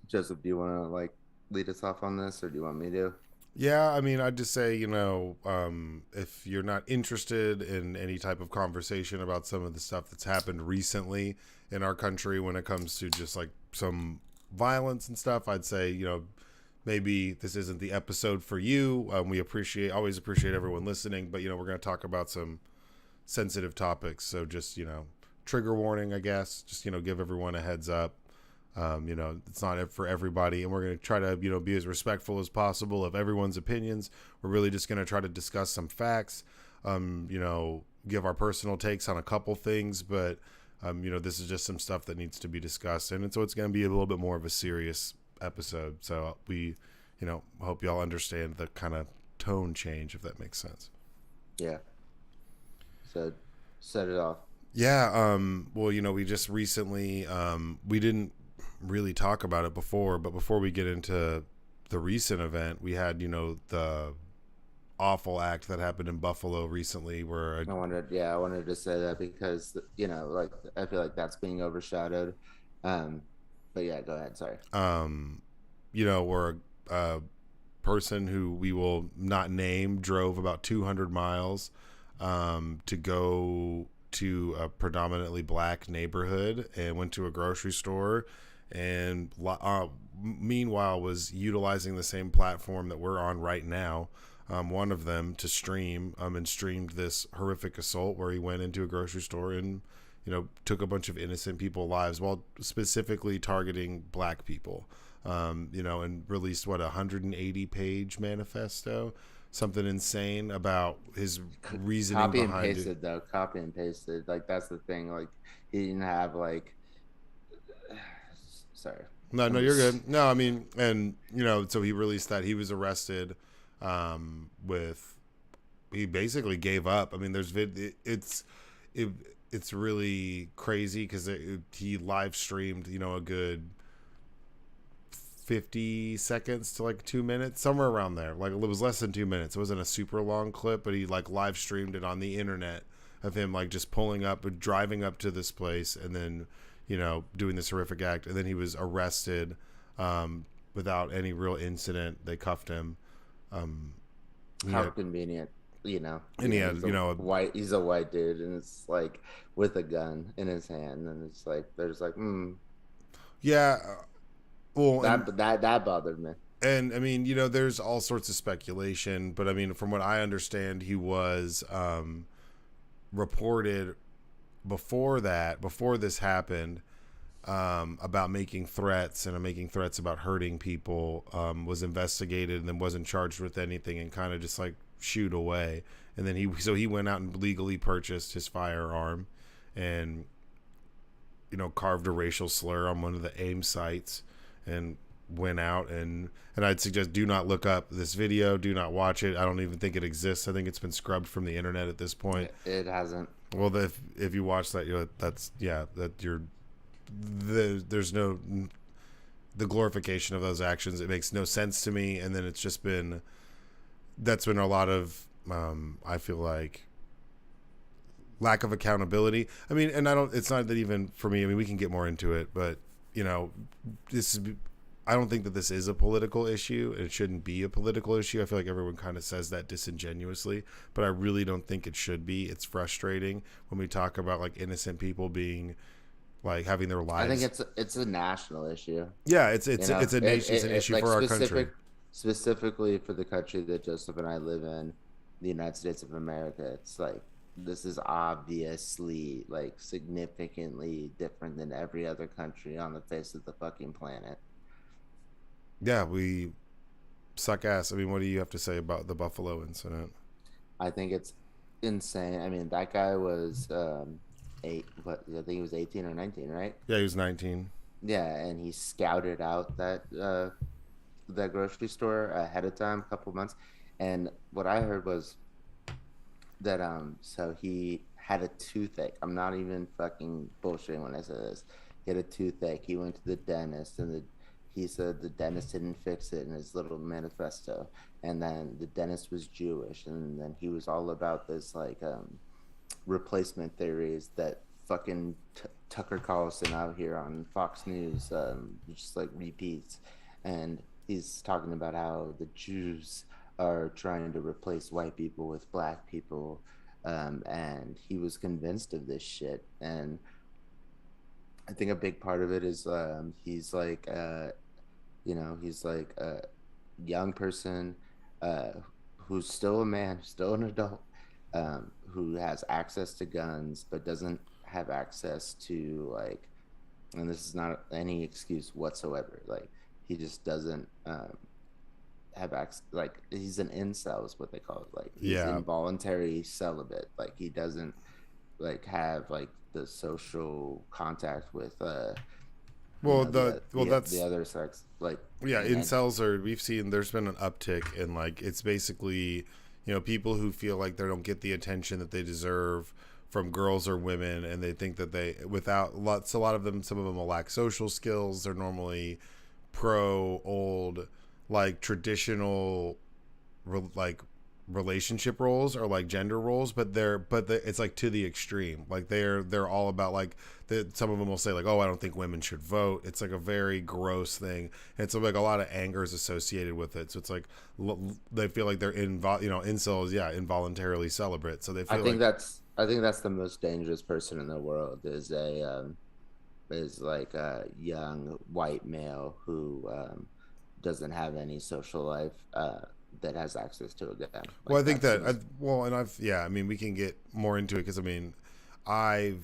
Joseph, do you want to like lead us off on this, or do you want me to? Yeah, I mean, I'd just say, if you're not interested in any type of conversation about some of the stuff that's happened recently in our country when it comes to just like some violence and stuff, I'd say, maybe this isn't the episode for you. We always appreciate everyone listening, but, we're going to talk about some sensitive topics. So just, trigger warning, I guess, just, give everyone a heads up. It's not for everybody, and we're going to try to, be as respectful as possible of everyone's opinions. We're really just going to try to discuss some facts, give our personal takes on a couple things, but, this is just some stuff that needs to be discussed. And so it's going to be a little bit more of a serious episode. So we, hope y'all understand the kind of tone change, if that makes sense. Yeah. So set it off. Yeah. Well, we just recently, we didn't really talk about it before, but before we get into the recent event, we had, the awful act that happened in Buffalo recently where I wanted to say that because, like, I feel like that's being overshadowed. But yeah, go ahead. Sorry. Where a person who we will not name drove about 200 miles, to go to a predominantly black neighborhood and went to a grocery store, and meanwhile was utilizing the same platform that we're on right now, one of them, to stream, and streamed this horrific assault where he went into a grocery store and took a bunch of innocent people's lives while specifically targeting black people, and released 180-page manifesto, something insane about his reasoning Copy and behind pasted it. though. Copy and pasted. Like that's the thing. Like he didn't have like. Sorry. No, you're good. No, I mean, and so he released that. He was arrested, with. He basically gave up. I mean, it's really crazy because he live streamed, a good 50 seconds to like 2 minutes, somewhere around there. Like it was less than 2 minutes. It wasn't a super long clip, but he like live streamed it on the internet of him like just pulling up, driving up to this place, and then doing this horrific act. And then he was arrested, without any real incident. They cuffed him. How convenient, And he had, white. He's a white dude, and it's like with a gun in his hand, and it's like there's like, yeah. Well, that bothered me. And I mean, there's all sorts of speculation, but I mean, from what I understand, he was, reported before this happened, about making threats and making threats about hurting people, was investigated and then wasn't charged with anything and kind of just like shooed away. And then he went out and legally purchased his firearm and, carved a racial slur on one of the AIM sites and went out and I'd suggest do not look up this video. Do not watch it. I don't even think it exists. I think it's been scrubbed from the internet at this point. It hasn't. Well, if you watch that, there's no, the glorification of those actions. It makes no sense to me. And then that's been a lot of, I feel like, lack of accountability. I mean, and it's not that even for me, I mean, we can get more into it, but I don't think that this is a political issue. It shouldn't be a political issue. I feel like everyone kind of says that disingenuously, but I really don't think it should be. It's frustrating when we talk about like innocent people being like having their lives. I think it's a national issue. Yeah, it's an issue like for our country. Specifically for the country that Joseph and I live in, the United States of America. It's like this is obviously like significantly different than every other country on the face of the fucking planet. Yeah, we suck ass. I mean, what do you have to say about the Buffalo incident? I think it's insane. I mean, that guy was I think he was 18 or 19, right? Yeah, he was 19. Yeah, and he scouted out that grocery store ahead of time, a couple months. And what I heard was that so he had a toothache. I'm not even fucking bullshitting when I say this. He had a toothache. He went to the dentist, and he said the dentist didn't fix it in his little manifesto. And then the dentist was Jewish, and then he was all about this like replacement theories that fucking Tucker Carlson out here on Fox News just like repeats. And he's talking about how the Jews are trying to replace white people with black people, and he was convinced of this shit. And I think a big part of it is he's like he's like a young person uh, who's still a man, still an adult, who has access to guns but doesn't have access to like, and this is not any excuse whatsoever. Like he just doesn't have access. Like he's an incel is what they call it. Like he's Yeah. involuntary celibate. Like he doesn't like have like the social contact with Well, the that's other sex, like, yeah. and Incels are we've seen there's been an uptick in like it's basically people who feel like they don't get the attention that they deserve from girls or women, and they think that they without lots a lot of them some of them will lack social skills. They're normally pro old like traditional like relationship roles or like gender roles, but it's like to the extreme. Like they're all about like some of them will say like, oh, I don't think women should vote. It's like a very gross thing. And it's like a lot of anger is associated with it. So it's like they feel like they're incels, yeah, involuntarily celibate. So they feel I think that's the most dangerous person in the world is like a young white male who doesn't have any social life that has access to a gun. well, Like I think that's the that most, and I've yeah, I mean we can get more into it because I mean I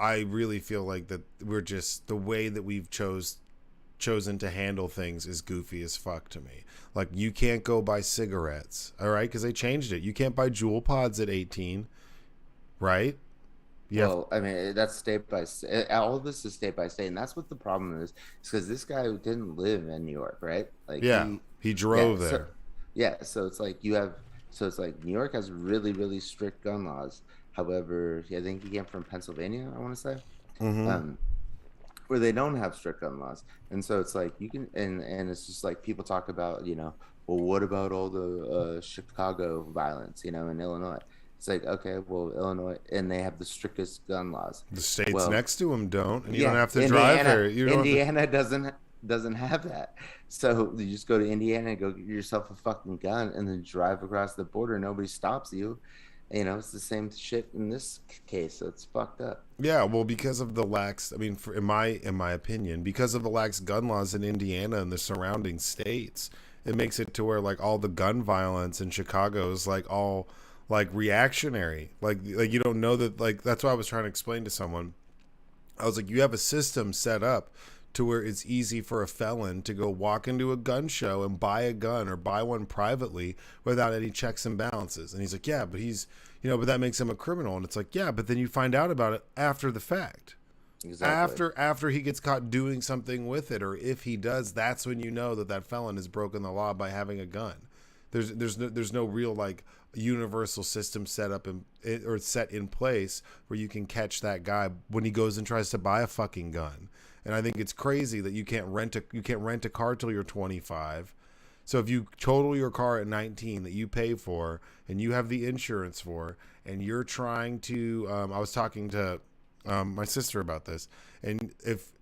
really feel like that we're just the way that we've chosen to handle things is goofy as fuck to me. Like you can't go buy cigarettes, all right? Because they changed it. You can't buy Juul pods at 18, right? You have well, I mean that's state by state. All of this is state by state, and that's what the problem is. It's because this guy didn't live in New York, right? Like yeah. He yeah, drove so there. yeah, so it's like it's like New York has really really strict gun laws. However, I think he came from Pennsylvania, I want to say, Mm-hmm. um, where they don't have strict gun laws, and so it's like you can, and it's just like people talk about, well, what about all the Chicago violence, in Illinois? It's like, okay, well, Illinois, and they have the strictest gun laws. The states Well, next to him don't, and you don't yeah, have to drive there. You don't have to. Indiana doesn't have that. So you just go to Indiana and go get yourself a fucking gun and then drive across the border. Nobody stops you. It's the same shit in this case. So it's fucked up. Yeah, well, because of the lax, I mean, in my opinion, because of the lax gun laws in Indiana and the surrounding states, it makes it to where like all the gun violence in Chicago is like all like reactionary. Like you don't know that like that's what I was trying to explain to someone. I was like, you have a system set up to where it's easy for a felon to go walk into a gun show and buy a gun or buy one privately without any checks and balances. And he's like, yeah, but but that makes him a criminal. And it's like, yeah, but then you find out about it after the fact. Exactly. After he gets caught doing something with it, or if he does, that's when you know that felon has broken the law by having a gun. There's no real like universal system set up or set in place where you can catch that guy when he goes and tries to buy a fucking gun. And I think it's crazy that you can't rent a car till you're 25. So if you total your car at 19 that you pay for and you have the insurance for, and you're trying to, I was talking to my sister about this, and if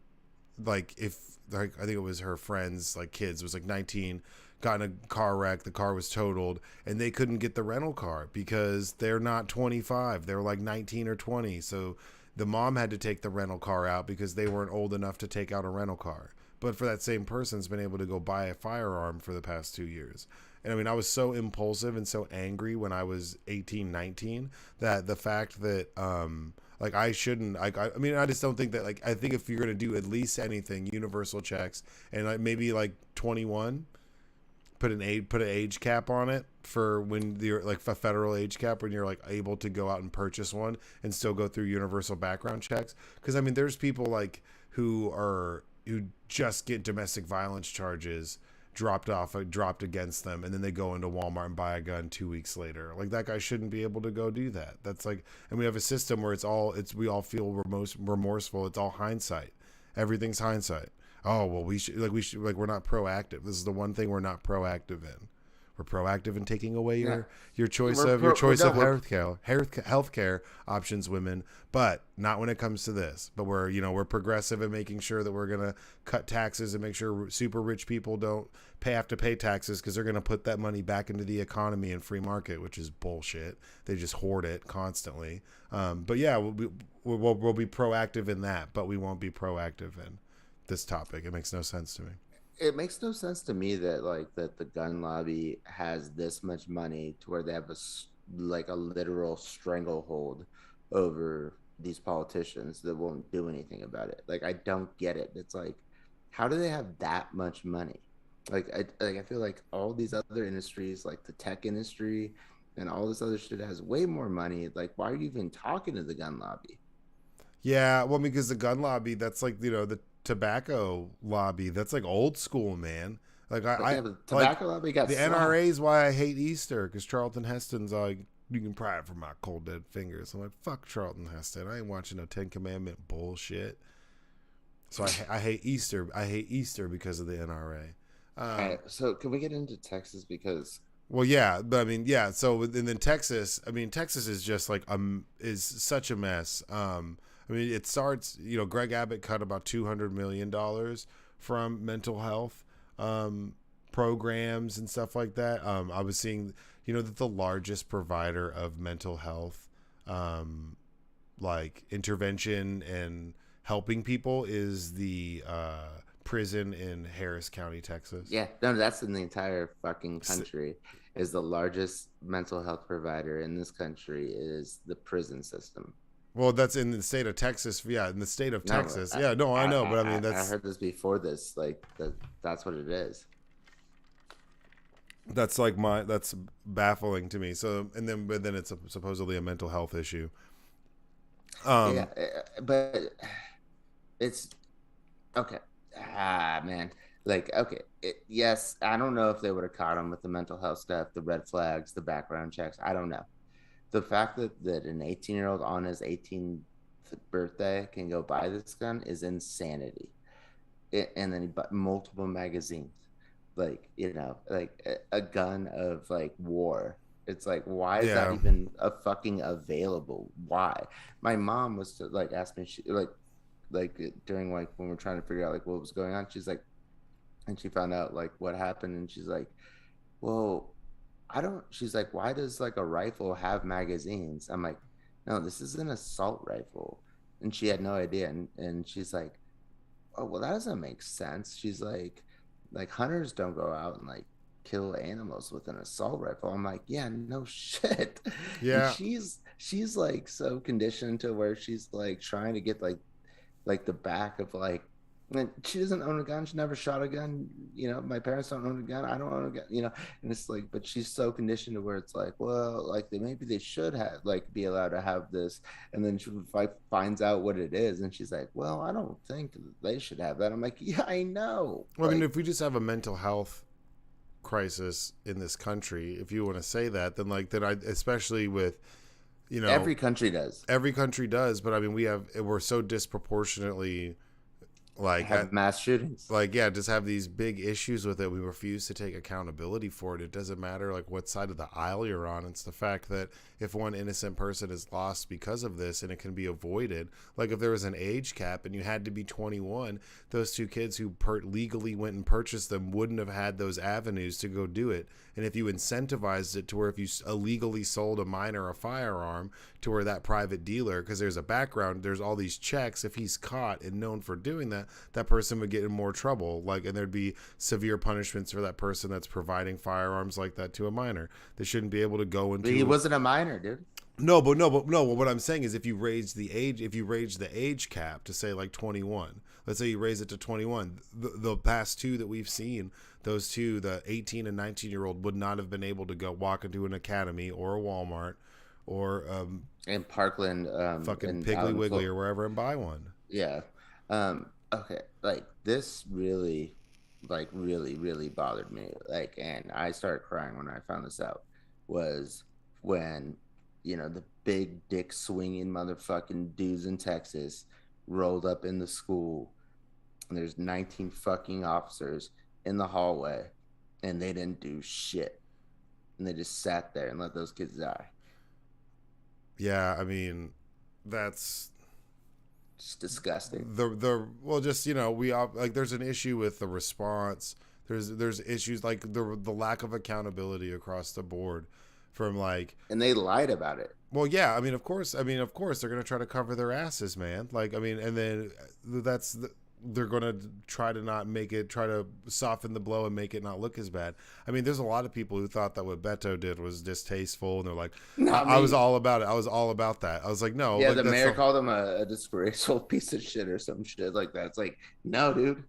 like I think it was her friends like kids was like 19, got in a car wreck, the car was totaled, and they couldn't get the rental car because they're not 25, they're like 19 or 20. So the mom had to take the rental car out because they weren't old enough to take out a rental car. But for that same person's been able to go buy a firearm for the past 2 years. And I mean, I was so impulsive and so angry when I was 18, 19 that the fact that, like I shouldn't, I mean, I just don't think that, like, I think if you're going to do at least anything, universal checks and like maybe like 21, put an age cap on it for when you're like a federal age cap when you're like able to go out and purchase one and still go through universal background checks. Because I mean, there's people like who just get domestic violence charges dropped against them, and then they go into Walmart and buy a gun 2 weeks later. Like that guy shouldn't be able to go do that. That's like, and we have a system where we all feel remorseful. It's all hindsight. Everything's hindsight. Oh well, we should we're not proactive. This is the one thing we're not proactive in. We're proactive in taking away Yeah. your choice We're of your pro- we're, choice no, of we're healthcare options, women, but not when it comes to this. But we're progressive in making sure that we're gonna cut taxes and make sure super rich people don't have to pay taxes because they're gonna put that money back into the economy and free market, which is bullshit. They just hoard it constantly. But yeah, we'll be proactive in that, but we won't be proactive in this topic. It makes no sense to me. it makes no sense to me that that the gun lobby has this much money to where they have like a literal stranglehold over these politicians that won't do anything about it. Like I don't get it. It's like, how do they have that much money? I feel like all these other industries, like the tech industry and all this other shit, has way more money. Like, why are you even talking to the gun lobby? Yeah, well, because the gun lobby, that's like the tobacco lobby. That's like old school, man. Like But I yeah, the like tobacco lobby got the slapped. NRA is why I hate Easter because Charlton Heston's like, you can pry it from my cold dead fingers. I'm like, fuck Charlton Heston. I ain't watching no Ten Commandment bullshit. So I hate Easter. I hate Easter because of the NRA. All right, so can we get into Texas because Well, yeah, but I mean, yeah. So and then Texas, I mean, Texas is just like is such a mess. I mean, it starts. Greg Abbott cut about $200 million from mental health programs and stuff like that. I was seeing, that the largest provider of mental health, like intervention and helping people, is the prison in Harris County, Texas. yeah, no, that's in the entire fucking country. Is the largest mental health provider in this country is the prison system. Well, that's in the state of Texas. Yeah, in the state of No, Texas. Yeah, no, I know, but I mean I heard this before this. That's what it is. that's that's baffling to me. So, but then it's supposedly a mental health issue. Yeah, Um, but it's okay. Man, okay. Yes, I don't know if they would have caught him with the mental health stuff, the red flags, the background checks. I don't know. The fact that an 18-year-old on his 18th birthday can go buy this gun is insanity. And then he bought multiple magazines, like a gun of like war. It's like, why is that yeah, even a fucking available? Why? My mom was to like ask me, during like when we're trying to figure out like what was going on. She's like, and she found out like what happened, and she's like, well, I don't. She's like, why does like a rifle have magazines? I'm like, no, this is an assault rifle, and she had no idea, and she's like, oh well, that doesn't make sense. She's like hunters don't go out and like kill animals with an assault rifle. I'm like, yeah, no shit. And yeah, she's like so conditioned to where she's like trying to get like the back of like, and she doesn't own a gun. She never shot a gun. My parents don't own a gun. I don't own a gun. And it's like, but she's so conditioned to where it's like, well, like maybe they should have like be allowed to have this. And then she finds out what it is, and she's like, well, I don't think they should have that. I'm like, yeah, I know. well, I mean, if we just have a mental health crisis in this country, if you want to say that, then I, especially with, Every country does every country does, but I mean, we're so disproportionately have mass shootings. yeah, just have these big issues with it. We refuse to take accountability for it. It doesn't matter like what side of the aisle you're on. It's the fact that if one innocent person is lost because of this and it can be avoided, like if there was an age cap and you had to be 21, those two kids who legally went and purchased them wouldn't have had those avenues to go do it. And if you incentivized it to where if you illegally sold a minor a firearm to where that private dealer, because there's a background, there's all these checks, if he's caught and known for doing that, that person would get in more trouble. And there'd be severe punishments for that person that's providing firearms like that to a minor. They shouldn't be able to go into. But he wasn't a minor, dude. No, but what I'm saying is if you raise the age cap to say like 21, let's say you raise it to 21, the past two that we've seen, those two, the 18 and 19-year-old would not have been able to go walk into an Academy or a Walmart or In Parkland, fucking Piggly Wiggly or wherever and buy one. Yeah. Okay. Like this really, really bothered me. And I started crying when I found this out. Was when the big dick swinging motherfucking dudes in Texas rolled up in the school, and there's 19 fucking officers in the hallway, and they didn't do shit. and they just sat there and let those kids die. Yeah, I mean, that's It's disgusting. the well, just we all like. There's an issue with the response. There's issues like the lack of accountability across the board, from like. And they lied about it. Well, yeah, I mean, of course, they're gonna try to cover their asses, man. Like, I mean, and then they're gonna try to not make it, try to soften the blow and make it not look as bad. I mean, there's a lot of people who thought that what Beto did was distasteful, and they're like, No, I was all about it. I was all about that. I was like, no, yeah, like, the mayor called him a disgraceful piece of shit or some shit like that. It's like, no, dude.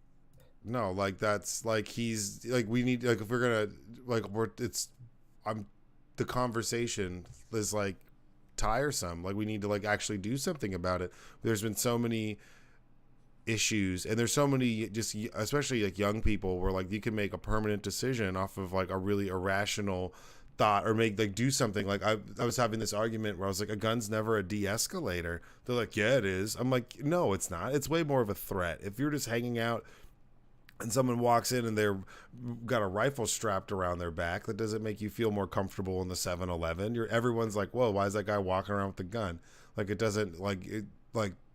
no, like that's like he's like we need like if we're gonna like I'm the conversation is like tiresome. Like we need to like actually do something about it. There's been so many issues, and there's so many just especially like young people where like you can make a permanent decision off of like a really irrational thought or make like do something. Like I was having this argument where I was like, a gun's never a de-escalator. They're like, yeah, it is. I'm like, no, it's not. It's way more of a threat. If you're just hanging out and someone walks in and they're got a rifle strapped around their back, that doesn't make you feel more comfortable in the 7-Eleven. Everyone's like, whoa, why is that guy walking around with a gun? Like it doesn't like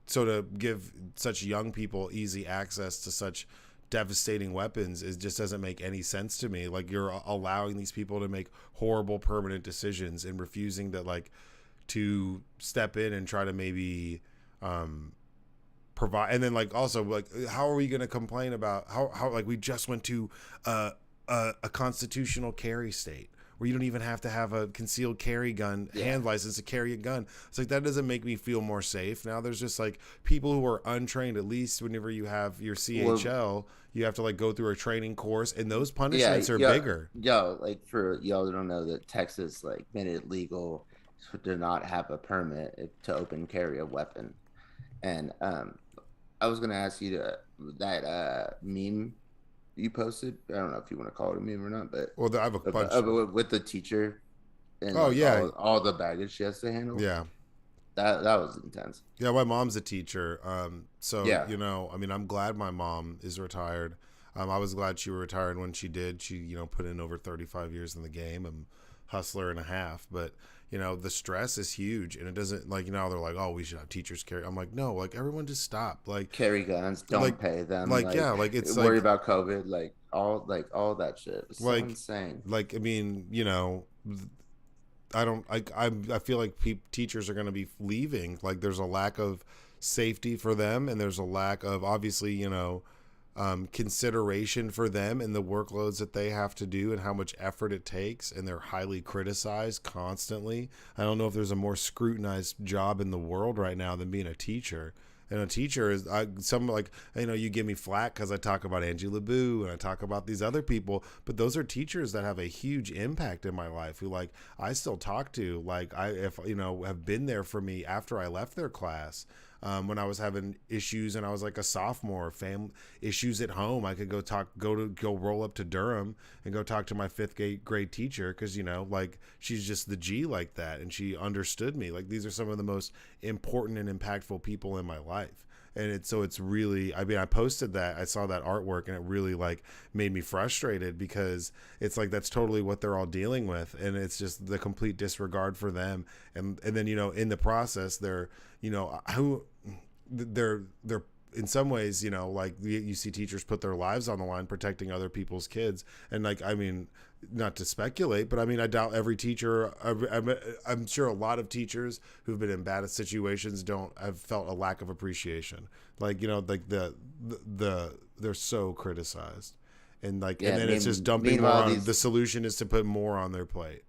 so to give such young people easy access to such devastating weapons, it just doesn't make any sense to me. Like you're allowing these people to make horrible permanent decisions and refusing to like to step in and try to maybe provide. And then like also like how are we going to complain about how like we just went to a constitutional carry state where you don't even have to have a concealed carry gun hand license to carry a gun. It's like that doesn't make me feel more safe. Now there's just like people who are untrained. At least whenever you have your CHL, you have to like go through a training course, and those punishments are bigger. Yo, like for y'all that don't know, that Texas like made it legal to not have a permit to open carry a weapon. And I was gonna ask you that meme you posted. I don't know if you want to call it a meme or not, but I have a bunch with the teacher and all the baggage she has to handle. Yeah, that was intense. Yeah, my mom's a teacher. So yeah. I mean, I'm glad my mom is retired. I was glad she retired when she did. She put in over 35 years in the game and hustler and a half. But the stress is huge, and it doesn't like they're like, oh, we should have teachers carry. I'm like, no, like everyone just stop. Like carry guns, don't pay them. Like yeah, like it's worry like, about COVID, like all that shit. It's so insane. Like I mean, I feel like teachers are going to be leaving. Like there's a lack of safety for them, and there's a lack of obviously consideration for them and the workloads that they have to do and how much effort it takes, and they're highly criticized constantly. I don't know if there's a more scrutinized job in the world right now than being a teacher. And a teacher is you give me flack because I talk about Angie LeBou and I talk about these other people, but those are teachers that have a huge impact in my life who like I still talk to, like have been there for me after I left their class. When I was having issues and I was like a sophomore, family issues at home, I could go roll up to Durham and go talk to my 5th grade teacher because like she's just the G like that, and she understood me. Like these are some of the most important and impactful people in my life. And it's really, I mean, I posted that, I saw that artwork, and it really like made me frustrated because it's like that's totally what they're all dealing with, and it's just the complete disregard for them. And then in the process they're they're in some ways like you see teachers put their lives on the line protecting other people's kids. And like, I mean, not to speculate, but I mean, I doubt every teacher, I'm sure a lot of teachers who've been in bad situations have felt a lack of appreciation. Like like they're so criticized, and like and then it's just dumping more on. The solution is to put more on their plate.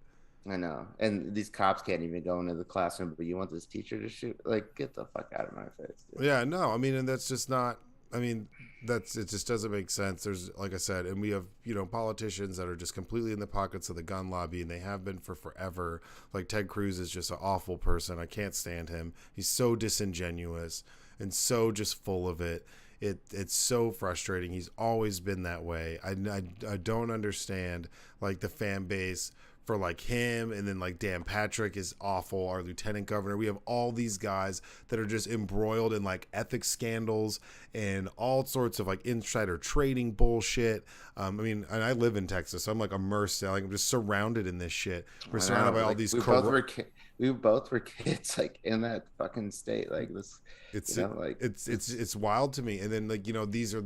I know, and these cops can't even go into the classroom, but you want this teacher to shoot? Like, get the fuck out of my face, dude. Yeah, no, I mean, and that's just not, I mean, it just doesn't make sense. There's, like I said, and we have, politicians that are just completely in the pockets of the gun lobby, and they have been for forever. Like, Ted Cruz is just an awful person. I can't stand him. He's so disingenuous and so just full of it. It's so frustrating. He's always been that way. I don't understand, like, the fan base for like him, and then like Dan Patrick is awful, our lieutenant governor. We have all these guys that are just embroiled in like ethics scandals and all sorts of like insider trading bullshit. I mean, and I live in Texas, so I'm like immersed, like I'm just surrounded in this shit. We're surrounded by all these we both were kids like in that fucking state, like this. It's wild to me. And then like, these are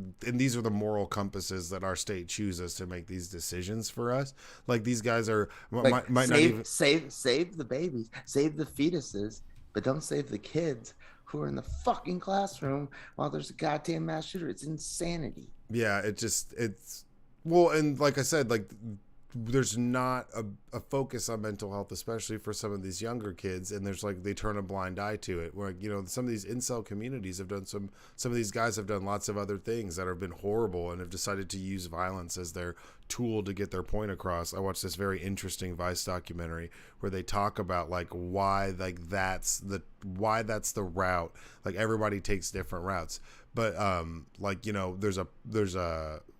the moral compasses that our state chooses to make these decisions for us. Like these guys are like, might not even save the babies, save the fetuses, but don't save the kids who are in the fucking classroom while there's a goddamn mass shooter. It's insanity. Yeah, it's well, and like I said, like there's not a focus on mental health, especially for some of these younger kids, and there's like they turn a blind eye to it. Where some of these incel communities have done some of these guys have done lots of other things that have been horrible and have decided to use violence as their tool to get their point across. I watched this very interesting Vice documentary where they talk about like why that's the route. Like everybody takes different routes. But like there's a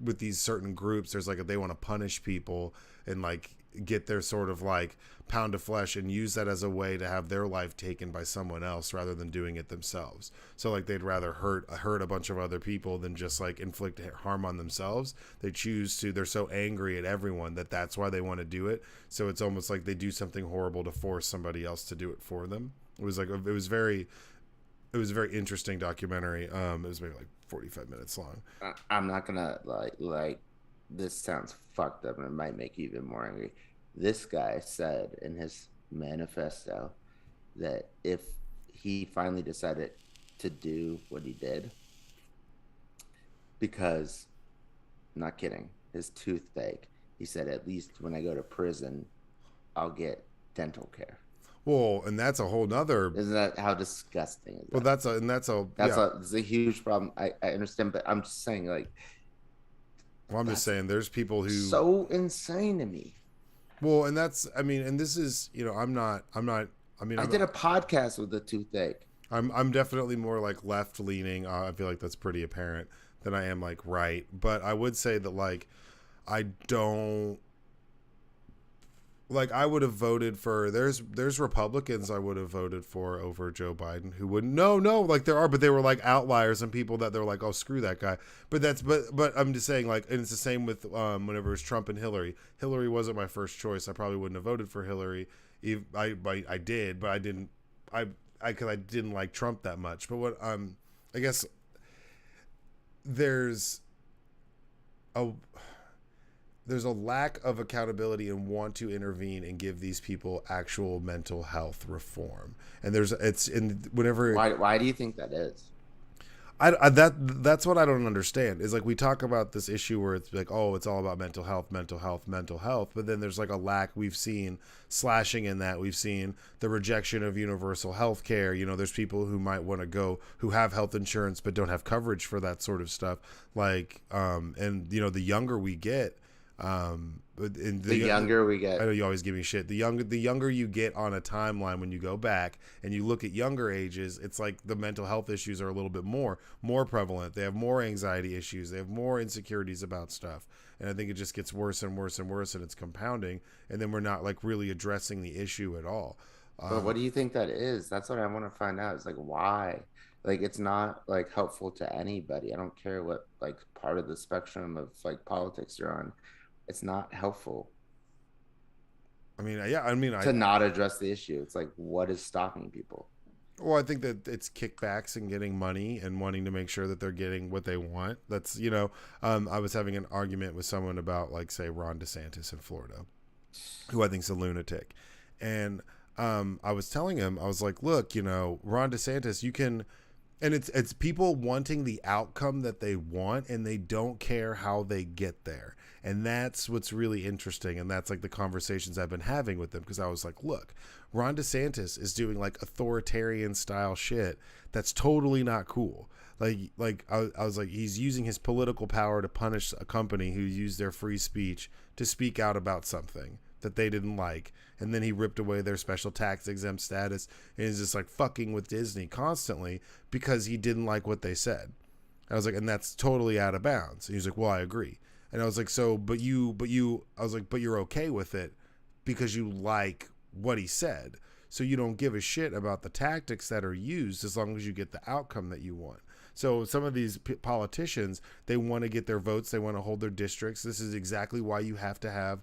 with these certain groups, there's like they want to punish people and like get their sort of like pound of flesh and use that as a way to have their life taken by someone else rather than doing it themselves. So like they'd rather hurt a bunch of other people than just like inflict harm on themselves. They choose to. They're so angry at everyone that's why they want to do it. So it's almost like they do something horrible to force somebody else to do it for them. It was a very interesting documentary. It was maybe like 45 minutes long. I'm not gonna like this sounds fucked up and it might make you even more angry. This guy said in his manifesto that if he finally decided to do what he did, because, not kidding, his toothache, he said, at least when I go to prison, I'll get dental care. Well, and that's a whole nother. Isn't that how disgusting is that? Well, it's a huge problem. I understand, but I'm just saying, like. Well, I'm just saying, there's people who so insane to me. Well, and that's, I mean, and this is, I did a podcast with a toothache. I'm definitely more like left leaning. I feel like that's pretty apparent than I am like right. But I would say that like I don't. Like I would have voted for there's Republicans I would have voted for over Joe Biden who wouldn't like there are, but they were like outliers and people that they're like, oh, screw that guy. But I'm just saying, like, and it's the same with whenever it was Trump and Hillary. Hillary wasn't my first choice. I probably wouldn't have voted for Hillary. I did, but I didn't like Trump that much. But what I guess there's a lack of accountability and want to intervene and give these people actual mental health reform. And why do you think that is? That's what I don't understand is like we talk about this issue where it's like, oh, it's all about mental health, but then there's like a lack. We've seen slashing in that. We've seen the rejection of universal health care. There's people who might want to go who have health insurance but don't have coverage for that sort of stuff. Like and the younger we get, the younger we get, I know you always give me shit. The younger you get on a timeline, when you go back and you look at younger ages, it's like the mental health issues are a little bit more prevalent. They have more anxiety issues. They have more insecurities about stuff. And I think it just gets worse and worse and worse, and it's compounding. And then we're not like really addressing the issue at all. But what do you think that is? That's what I want to find out. Is like why? Like it's not like helpful to anybody. I don't care what like part of the spectrum of like politics you're on. It's not helpful. To not address the issue. It's like, what is stopping people? Well, I think that it's kickbacks and getting money and wanting to make sure that they're getting what they want. That's, I was having an argument with someone about like, say, Ron DeSantis in Florida, who I think is a lunatic. And I was telling him, I was like, look, Ron DeSantis, you can, and it's people wanting the outcome that they want, and they don't care how they get there. And that's what's really interesting. And that's like the conversations I've been having with them. Because I was like, look, Ron DeSantis is doing like authoritarian style shit that's totally not cool. Like I was like, he's using his political power to punish a company who used their free speech to speak out about something that they didn't like. And then he ripped away their special tax exempt status and is just like fucking with Disney constantly because he didn't like what they said. I was like, and that's totally out of bounds. And he was like, well, I agree. And I was like, but you're okay with it because you like what he said. So you don't give a shit about the tactics that are used as long as you get the outcome that you want. So some of these politicians, they want to get their votes. They want to hold their districts. This is exactly why you have to have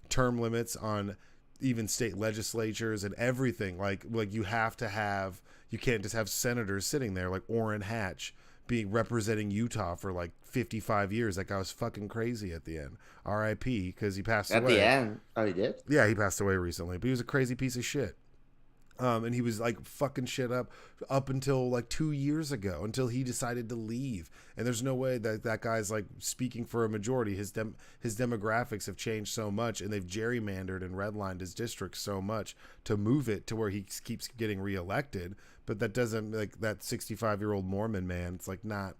term limits on even state legislatures and everything. Like you have to have, you can't just have senators sitting there like Orrin Hatch being representing Utah for like 55 years. That guy was fucking crazy at the end. R.I.P. because he passed away. At the end? Oh, he did? Yeah, he passed away recently, but he was a crazy piece of shit. And he was like fucking shit up until like 2 years ago, until he decided to leave. And there's no way that guy's like speaking for a majority. His demographics have changed so much, and they've gerrymandered and redlined his district so much to move it to where he keeps getting reelected. But that doesn't, like, that 65-year-old Mormon man, it's like not.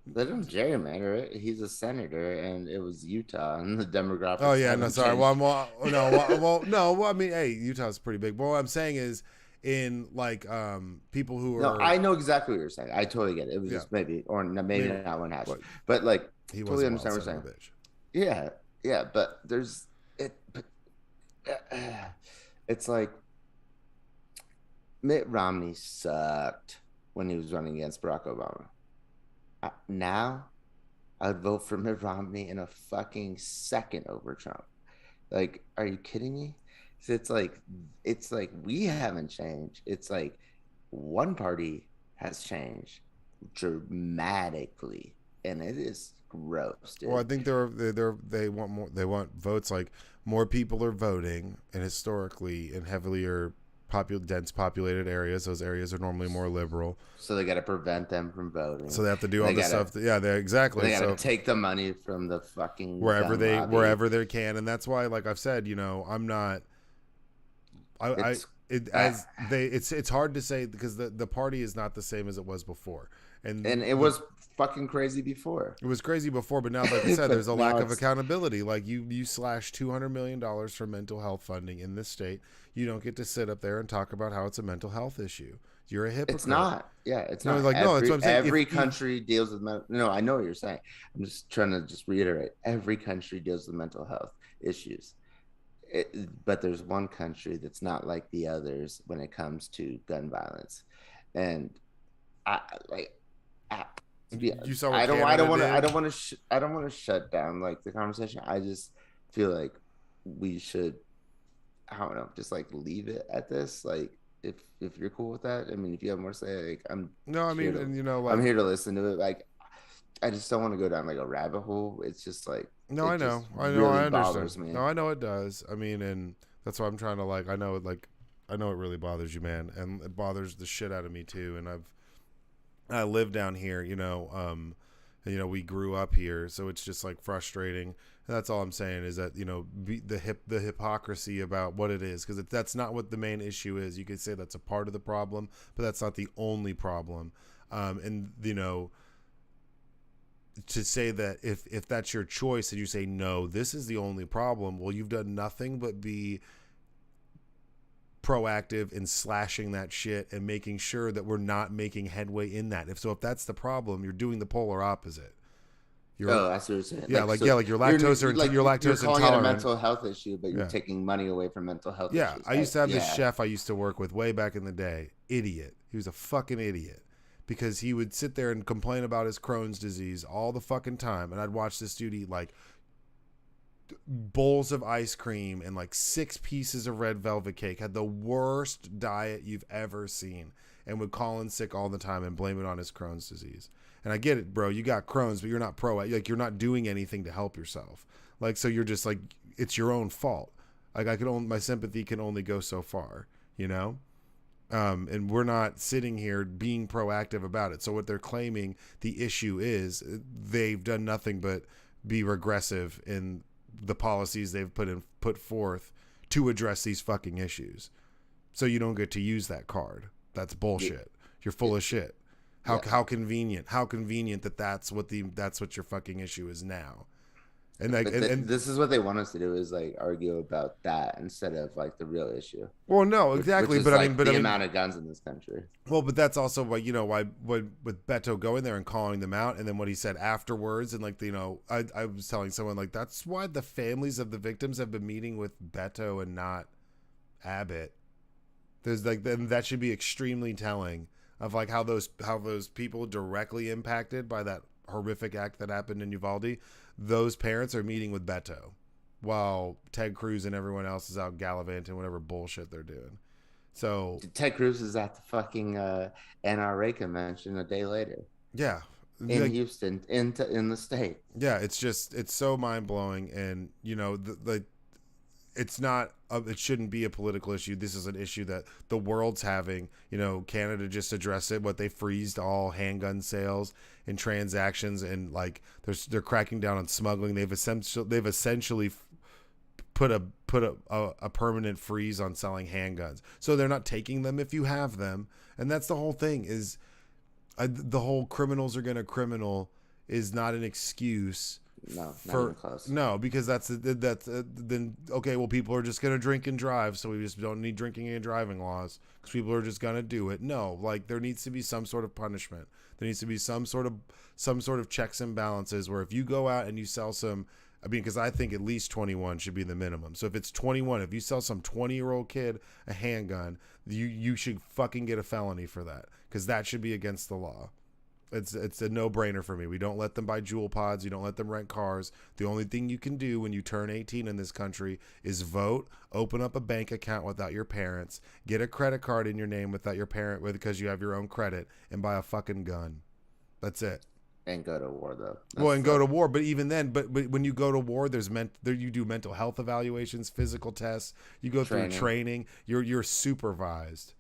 They don't gerrymander it. He's a senator, and it was Utah, and the demographics. Oh yeah, no, sorry. Well, I mean, hey, Utah's pretty big. But what I'm saying is, in like people who are. No, I know exactly what you're saying. I totally get it. It was just maybe not one hash, but like he totally understand what you're saying. Yeah, but there's it. But it's like Mitt Romney sucked when he was running against Barack Obama. Now, I would vote for Mitt Romney in a fucking second over Trump. Like, are you kidding me? So it's like we haven't changed. It's like one party has changed dramatically, and it is gross, dude. Well, I think they want more. They want votes. Like, more people are voting, and historically in heavier dense populated areas, those areas are normally more liberal, so they got to prevent them from voting, so they have to do all this stuff exactly, they got to take the money from the fucking wherever they can. And that's why, like I've said, I'm not it's hard to say, because the party is not the same as it was before, and it was fucking crazy before. It was crazy before, but now, like I said, there's a lack of accountability. Like you slash $200 million for mental health funding in this state. You don't get to sit up there and talk about how it's a mental health issue. You're a hypocrite. It's not. Yeah, it's not. Like, no, that's what I'm saying. Every country deals with no. I know what you're saying. I'm just trying to reiterate. Every country deals with mental health issues, but there's one country that's not like the others when it comes to gun violence, and you saw what I don't want to shut down like the conversation. I just feel like we should, I don't know, just like leave it at this. Like, if you're cool with that, I mean, if you have more to say, like, I'm here to listen to it. Like, I just don't want to go down like a rabbit hole. It's just like, I understand. No, I know it does. I mean, and that's why I'm trying to, like, I know it really bothers you, man, and it bothers the shit out of me too. And I live down here, and, we grew up here, so it's just like frustrating. And that's all I'm saying is that, the hypocrisy about what it is, because that's not what the main issue is. You could say that's a part of the problem, but that's not the only problem. To say that if that's your choice and you say, no, this is the only problem, well, you've done nothing but be proactive in slashing that shit and making sure that we're not making headway in that. If that's the problem, you're doing the polar opposite. I see what you're saying. Yeah, like you're lactose you're calling intolerant. It a mental health issue, but you're taking money away from mental health issues. I used to have this chef I used to work with way back in the day. Idiot. He was a fucking idiot. Because he would sit there and complain about his Crohn's disease all the fucking time. And I'd watch this dude eat like bowls of ice cream and like 6 pieces of red velvet cake. Had the worst diet you've ever seen. And would call in sick all the time and blame it on his Crohn's disease. And I get it, bro. You got Crohn's, but you're not you're not doing anything to help yourself. Like, so you're just like, it's your own fault. Like, my sympathy can only go so far, and we're not sitting here being proactive about it. So what they're claiming the issue is, they've done nothing but be regressive in the policies they've put forth to address these fucking issues. So you don't get to use that card. That's bullshit. You're full of shit. How convenient. How convenient that's what your fucking issue is now. And like, But this is what they want us to do, is like argue about that instead of like the real issue, well, no, which exactly. is But I mean, like the amount of guns in this country. well, but that's also why, why with Beto going there and calling them out, and then what he said afterwards, and like, I was telling someone like that's why the families of the victims have been meeting with Beto and not Abbott. There's like, then that should be extremely telling of like how those people directly impacted by that horrific act that happened in Uvalde, those parents are meeting with Beto, while Ted Cruz and everyone else is out gallivanting whatever bullshit they're doing. So Ted Cruz is at the fucking NRA convention a day later yeah, in like, Houston, in the state. yeah, it's so mind blowing, and it's not it shouldn't be a political issue. This is an issue that the world's having. Canada just addressed it. What, they freezed all handgun sales and transactions, and like they're cracking down on smuggling. They've essentially put a permanent freeze on selling handguns. So they're not taking them if you have them, and that's the whole thing. Is the whole criminals are gonna criminal is not an excuse. No, not even close. No, because that's then okay. Well, people are just gonna drink and drive, so we just don't need drinking and driving laws because people are just gonna do it. No, like there needs to be some sort of punishment. There needs to be some sort of checks and balances where if you go out and you sell some, I mean, because I think at least 21 should be the minimum. So if it's 21, if you sell some 20-year-old kid a handgun, you should fucking get a felony for that, because that should be against the law. It's a no-brainer for me. We don't let them buy jewel pods. You don't let them rent cars. The only thing you can do when you turn 18 in this country is vote, open up a bank account without your parents, get a credit card in your name without your parent, because you have your own credit, and buy a fucking gun. That's it. And go to war though. Go to war, but even then, but when you go to war, you do mental health evaluations, physical tests, you go through training. You're supervised.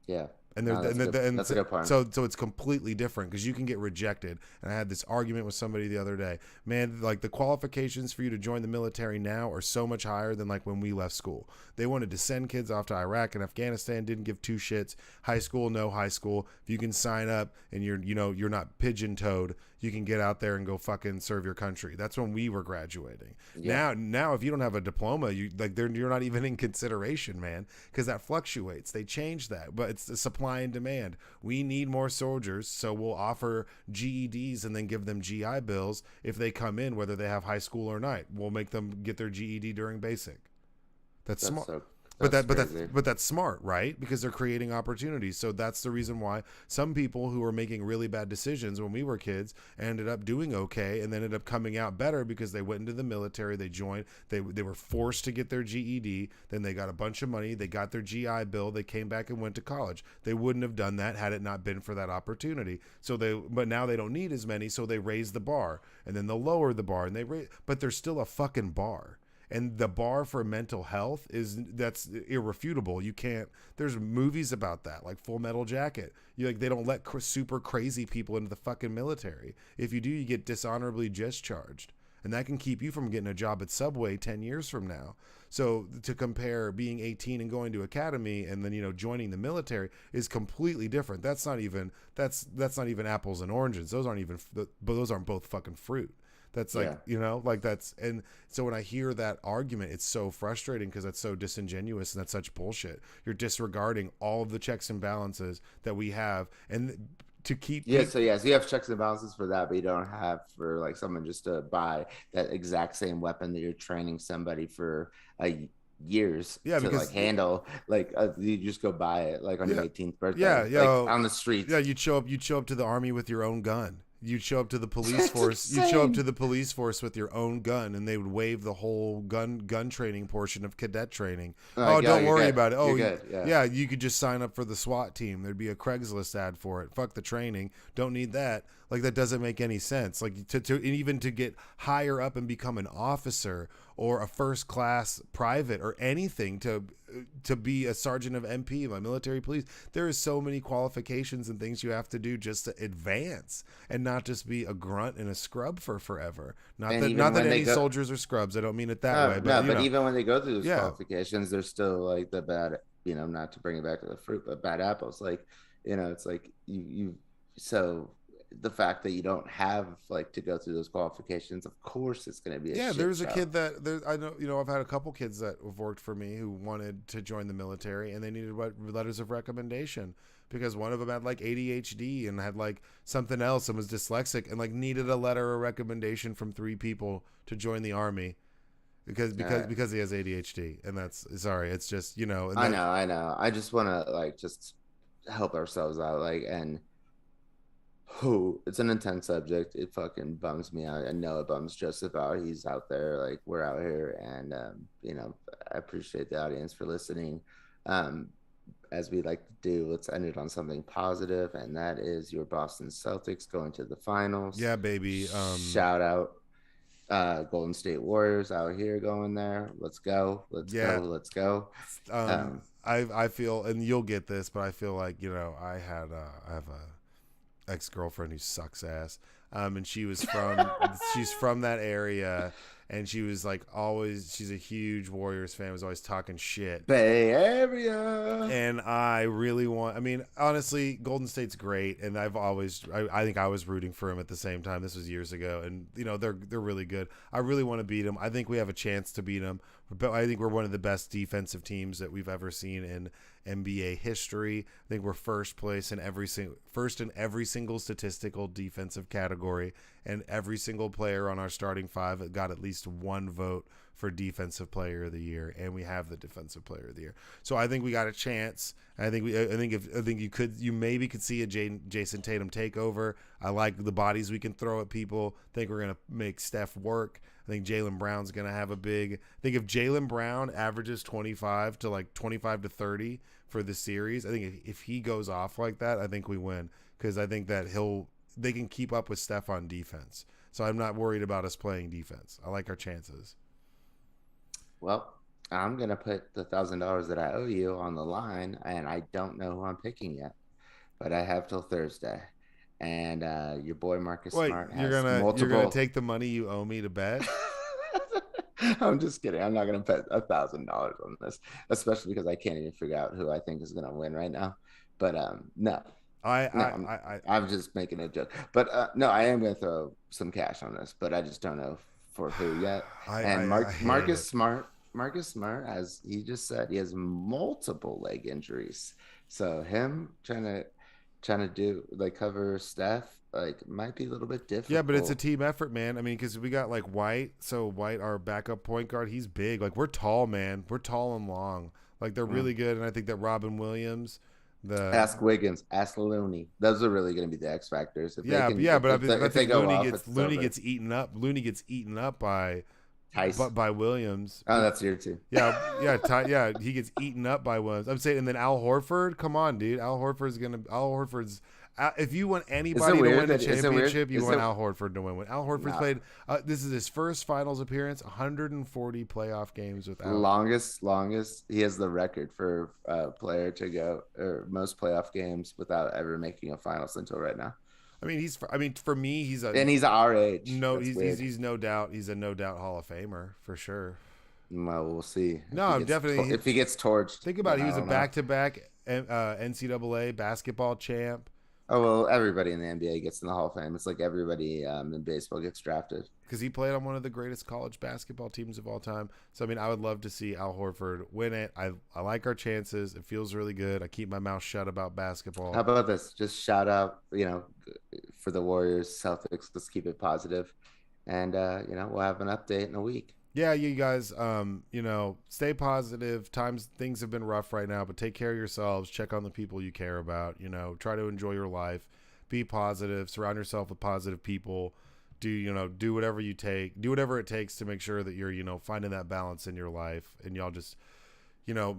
Yeah. And that's a good point. So it's completely different, because you can get rejected. And I had this argument with somebody the other day. Man, like the qualifications for you to join the military now are so much higher than like when we left school. They wanted to send kids off to Iraq and Afghanistan, didn't give two shits. High school, no high school. If you can sign up and you're not pigeon-toed, you can get out there and go fucking serve your country. That's when we were graduating. Yeah. Now if you don't have a diploma, you're not even in consideration, man, because that fluctuates. They changed that, but it's the supply and demand. We need more soldiers, so we'll offer GEDs and then give them GI Bills if they come in, whether they have high school or not. We'll make them get their GED during basic. That's smart. But that's smart, right? Because they're creating opportunities. So that's the reason why some people who were making really bad decisions when we were kids ended up doing okay, and then ended up coming out better because they went into the military, they joined, they were forced to get their GED, then they got a bunch of money, they got their GI Bill, they came back and went to college. They wouldn't have done that had it not been for that opportunity. But now they don't need as many, so they raise the bar, and then they'll lower the bar, but there's still a fucking bar. And the bar for mental health that's irrefutable. You can't. There's movies about that, like Full Metal Jacket. They don't let super crazy people into the fucking military. If you do, you get dishonorably discharged, and that can keep you from getting a job at Subway 10 years from now. So to compare being 18 and going to academy and then joining the military is completely different. That's not even apples and oranges. Those aren't both fucking fruit. That's like, that's, and so when I hear that argument, it's so frustrating because that's so disingenuous and that's such bullshit. You're disregarding all of the checks and balances that we have, and to keep. So you have checks and balances for that, but you don't have for like someone just to buy that exact same weapon that you're training somebody for years to like handle. You just go buy it like on your 18th birthday, on the streets. Yeah, you'd show up to the army with your own gun. You'd show up to the police force. You'd show up to the police force with your own gun, and they would waive the whole gun training portion of cadet training. Don't worry about it. You could just sign up for the SWAT team. There'd be a Craigslist ad for it. Fuck the training. Don't need that. Like, that doesn't make any sense. Like, to even to get higher up and become an officer or a first class private or anything, to be a sergeant of MP, my military police, there is so many qualifications and things you have to do just to advance and not just be a grunt and a scrub for forever. Not that any soldiers are scrubs. I don't mean it that way. But even when they go through those qualifications, there's still like the bad, not to bring it back to the fruit, but bad apples. Like, it's like so the fact that you don't have like to go through those qualifications, of course it's going to be a Yeah, shit there's a show. kid that there. I know, you know, I've had a couple kids that have worked for me who wanted to join the military, and they needed letters of recommendation because one of them had like ADHD and had like something else and was dyslexic and like needed a letter of recommendation from 3 people to join the army because All right. he has ADHD, and that's sorry, it's just, you know, and I that know, I know. I just want to like just help ourselves out, like, and who it's an intense subject. It fucking bums me out. I know it bums Joseph out. He's out there, like we're out here, and I appreciate the audience for listening. Um, as we like to do, let's end it on something positive, and that is your Boston Celtics going to the finals. yeah, baby. Shout out Golden State Warriors out here going there. Let's go. Let's Yeah, go. Let's go. Um, I feel, and you'll get this, but I feel like, you know, I have a ex-girlfriend who sucks ass, and she was from she's from that area, and she was like always, she's a huge Warriors fan, was always talking shit. Bay Area. And I really want, I mean, honestly, Golden State's great, and I think I was rooting for him at the same time. This was years ago, and you know, they're really good. I really want to beat them. I think we have a chance to beat them. But I think we're one of the best defensive teams that we've ever seen in NBA history. I think we're first in every single statistical defensive category, and every single player on our starting 5 got at least 1 vote for defensive player of the year, and we have the defensive player of the year. So I think we got a chance. I think you maybe could see a Jason Tatum takeover. I like the bodies we can throw at people. I think we're gonna make Steph work. I think Jaylen Brown's gonna have a big. I think if Jaylen Brown averages 25 to 30 for the series, I think if he goes off like that, I think we win, because I think that they can keep up with Steph on defense. So I'm not worried about us playing defense. I like our chances. Well, I'm gonna put the $1,000 that I owe you on the line, and I don't know who I'm picking yet, but I have till Thursday. And your boy Marcus Wait, Smart you're has gonna multiple. take the money you owe me to bet? I'm just kidding. I'm not gonna put $1,000 on this, especially because I can't even figure out who I think is gonna win right now. But no, I no, I I, I'm just making a joke. But no, I am gonna throw some cash on this, but I just don't know for who yet. And I hate it. Marcus Smart, as he just said, he has multiple leg injuries. So him trying to do like cover Steph like might be a little bit Yeah, but it's a difficult. team effort, man. I mean, because we got like White. So White, our backup point guard, he's big. Like, we're tall, man. We're tall and long. Like, they're Mm. really good. And I think that Robin Williams, the Ask Wiggins, ask Looney. Those are really going to be the X factors. If they yeah, can, yeah. But I if they think go off, it's Looney over. gets eaten up. Looney gets eaten up Tice. by Williams. Oh, that's your too. Yeah. He gets eaten up by Williams. I'm saying, and then Al Horford. Come on, dude. Al Horford's. If you want Is it anybody to weird win a that is it weird? championship, you Is want it Al Horford to win. When Al Horford's no, played, this is his first finals appearance. 140 playoff games without. longest? He has the record for player to go or most playoff games without ever making a finals until right now. I mean, for me, And he's our age. That's weird. he's no doubt, he's a no doubt Hall of Famer for sure. Well, we'll see No, I'm definitely. if he gets torched. Think about Then it. He I was a don't know. back-to-back NCAA basketball champ. Oh well, everybody in the NBA gets in the Hall of Fame. It's like everybody in baseball gets drafted. Because he played on one of the greatest college basketball teams of all time. So, I mean, I would love to see Al Horford win it. I like our chances. It feels really good. I keep my mouth shut about How basketball. about this? Just shout out, for the Warriors, Celtics. Let's keep it positive, and we'll have an update in a week. Yeah, you guys, stay positive. Things have been rough right now, but take care of yourselves. Check on the people you care about. Try to enjoy your life. Be positive. Surround yourself with positive people. Do whatever do whatever it takes to make sure that you're, finding that balance in your life. And y'all just,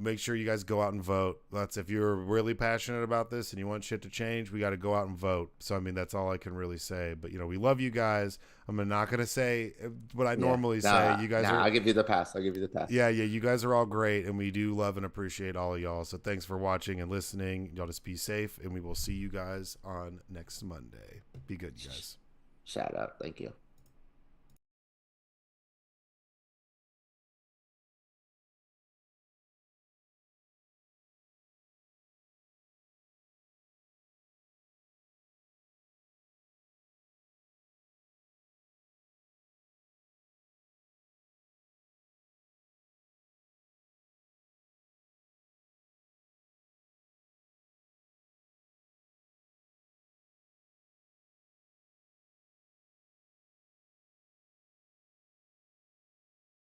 make sure you guys go out and vote. That's, if you're really passionate about this and you want shit to change, we got to go out and vote. So, I mean, that's all I can really say. But, we love you guys. I'm not going to say what I normally say. You guys are, I'll give you the pass. I'll give you the pass. yeah, you guys are all great. And we do love and appreciate all of y'all. So thanks for watching and listening. Y'all just be safe. And we will see you guys on next Monday. Be good, you guys. Shout out. Thank you.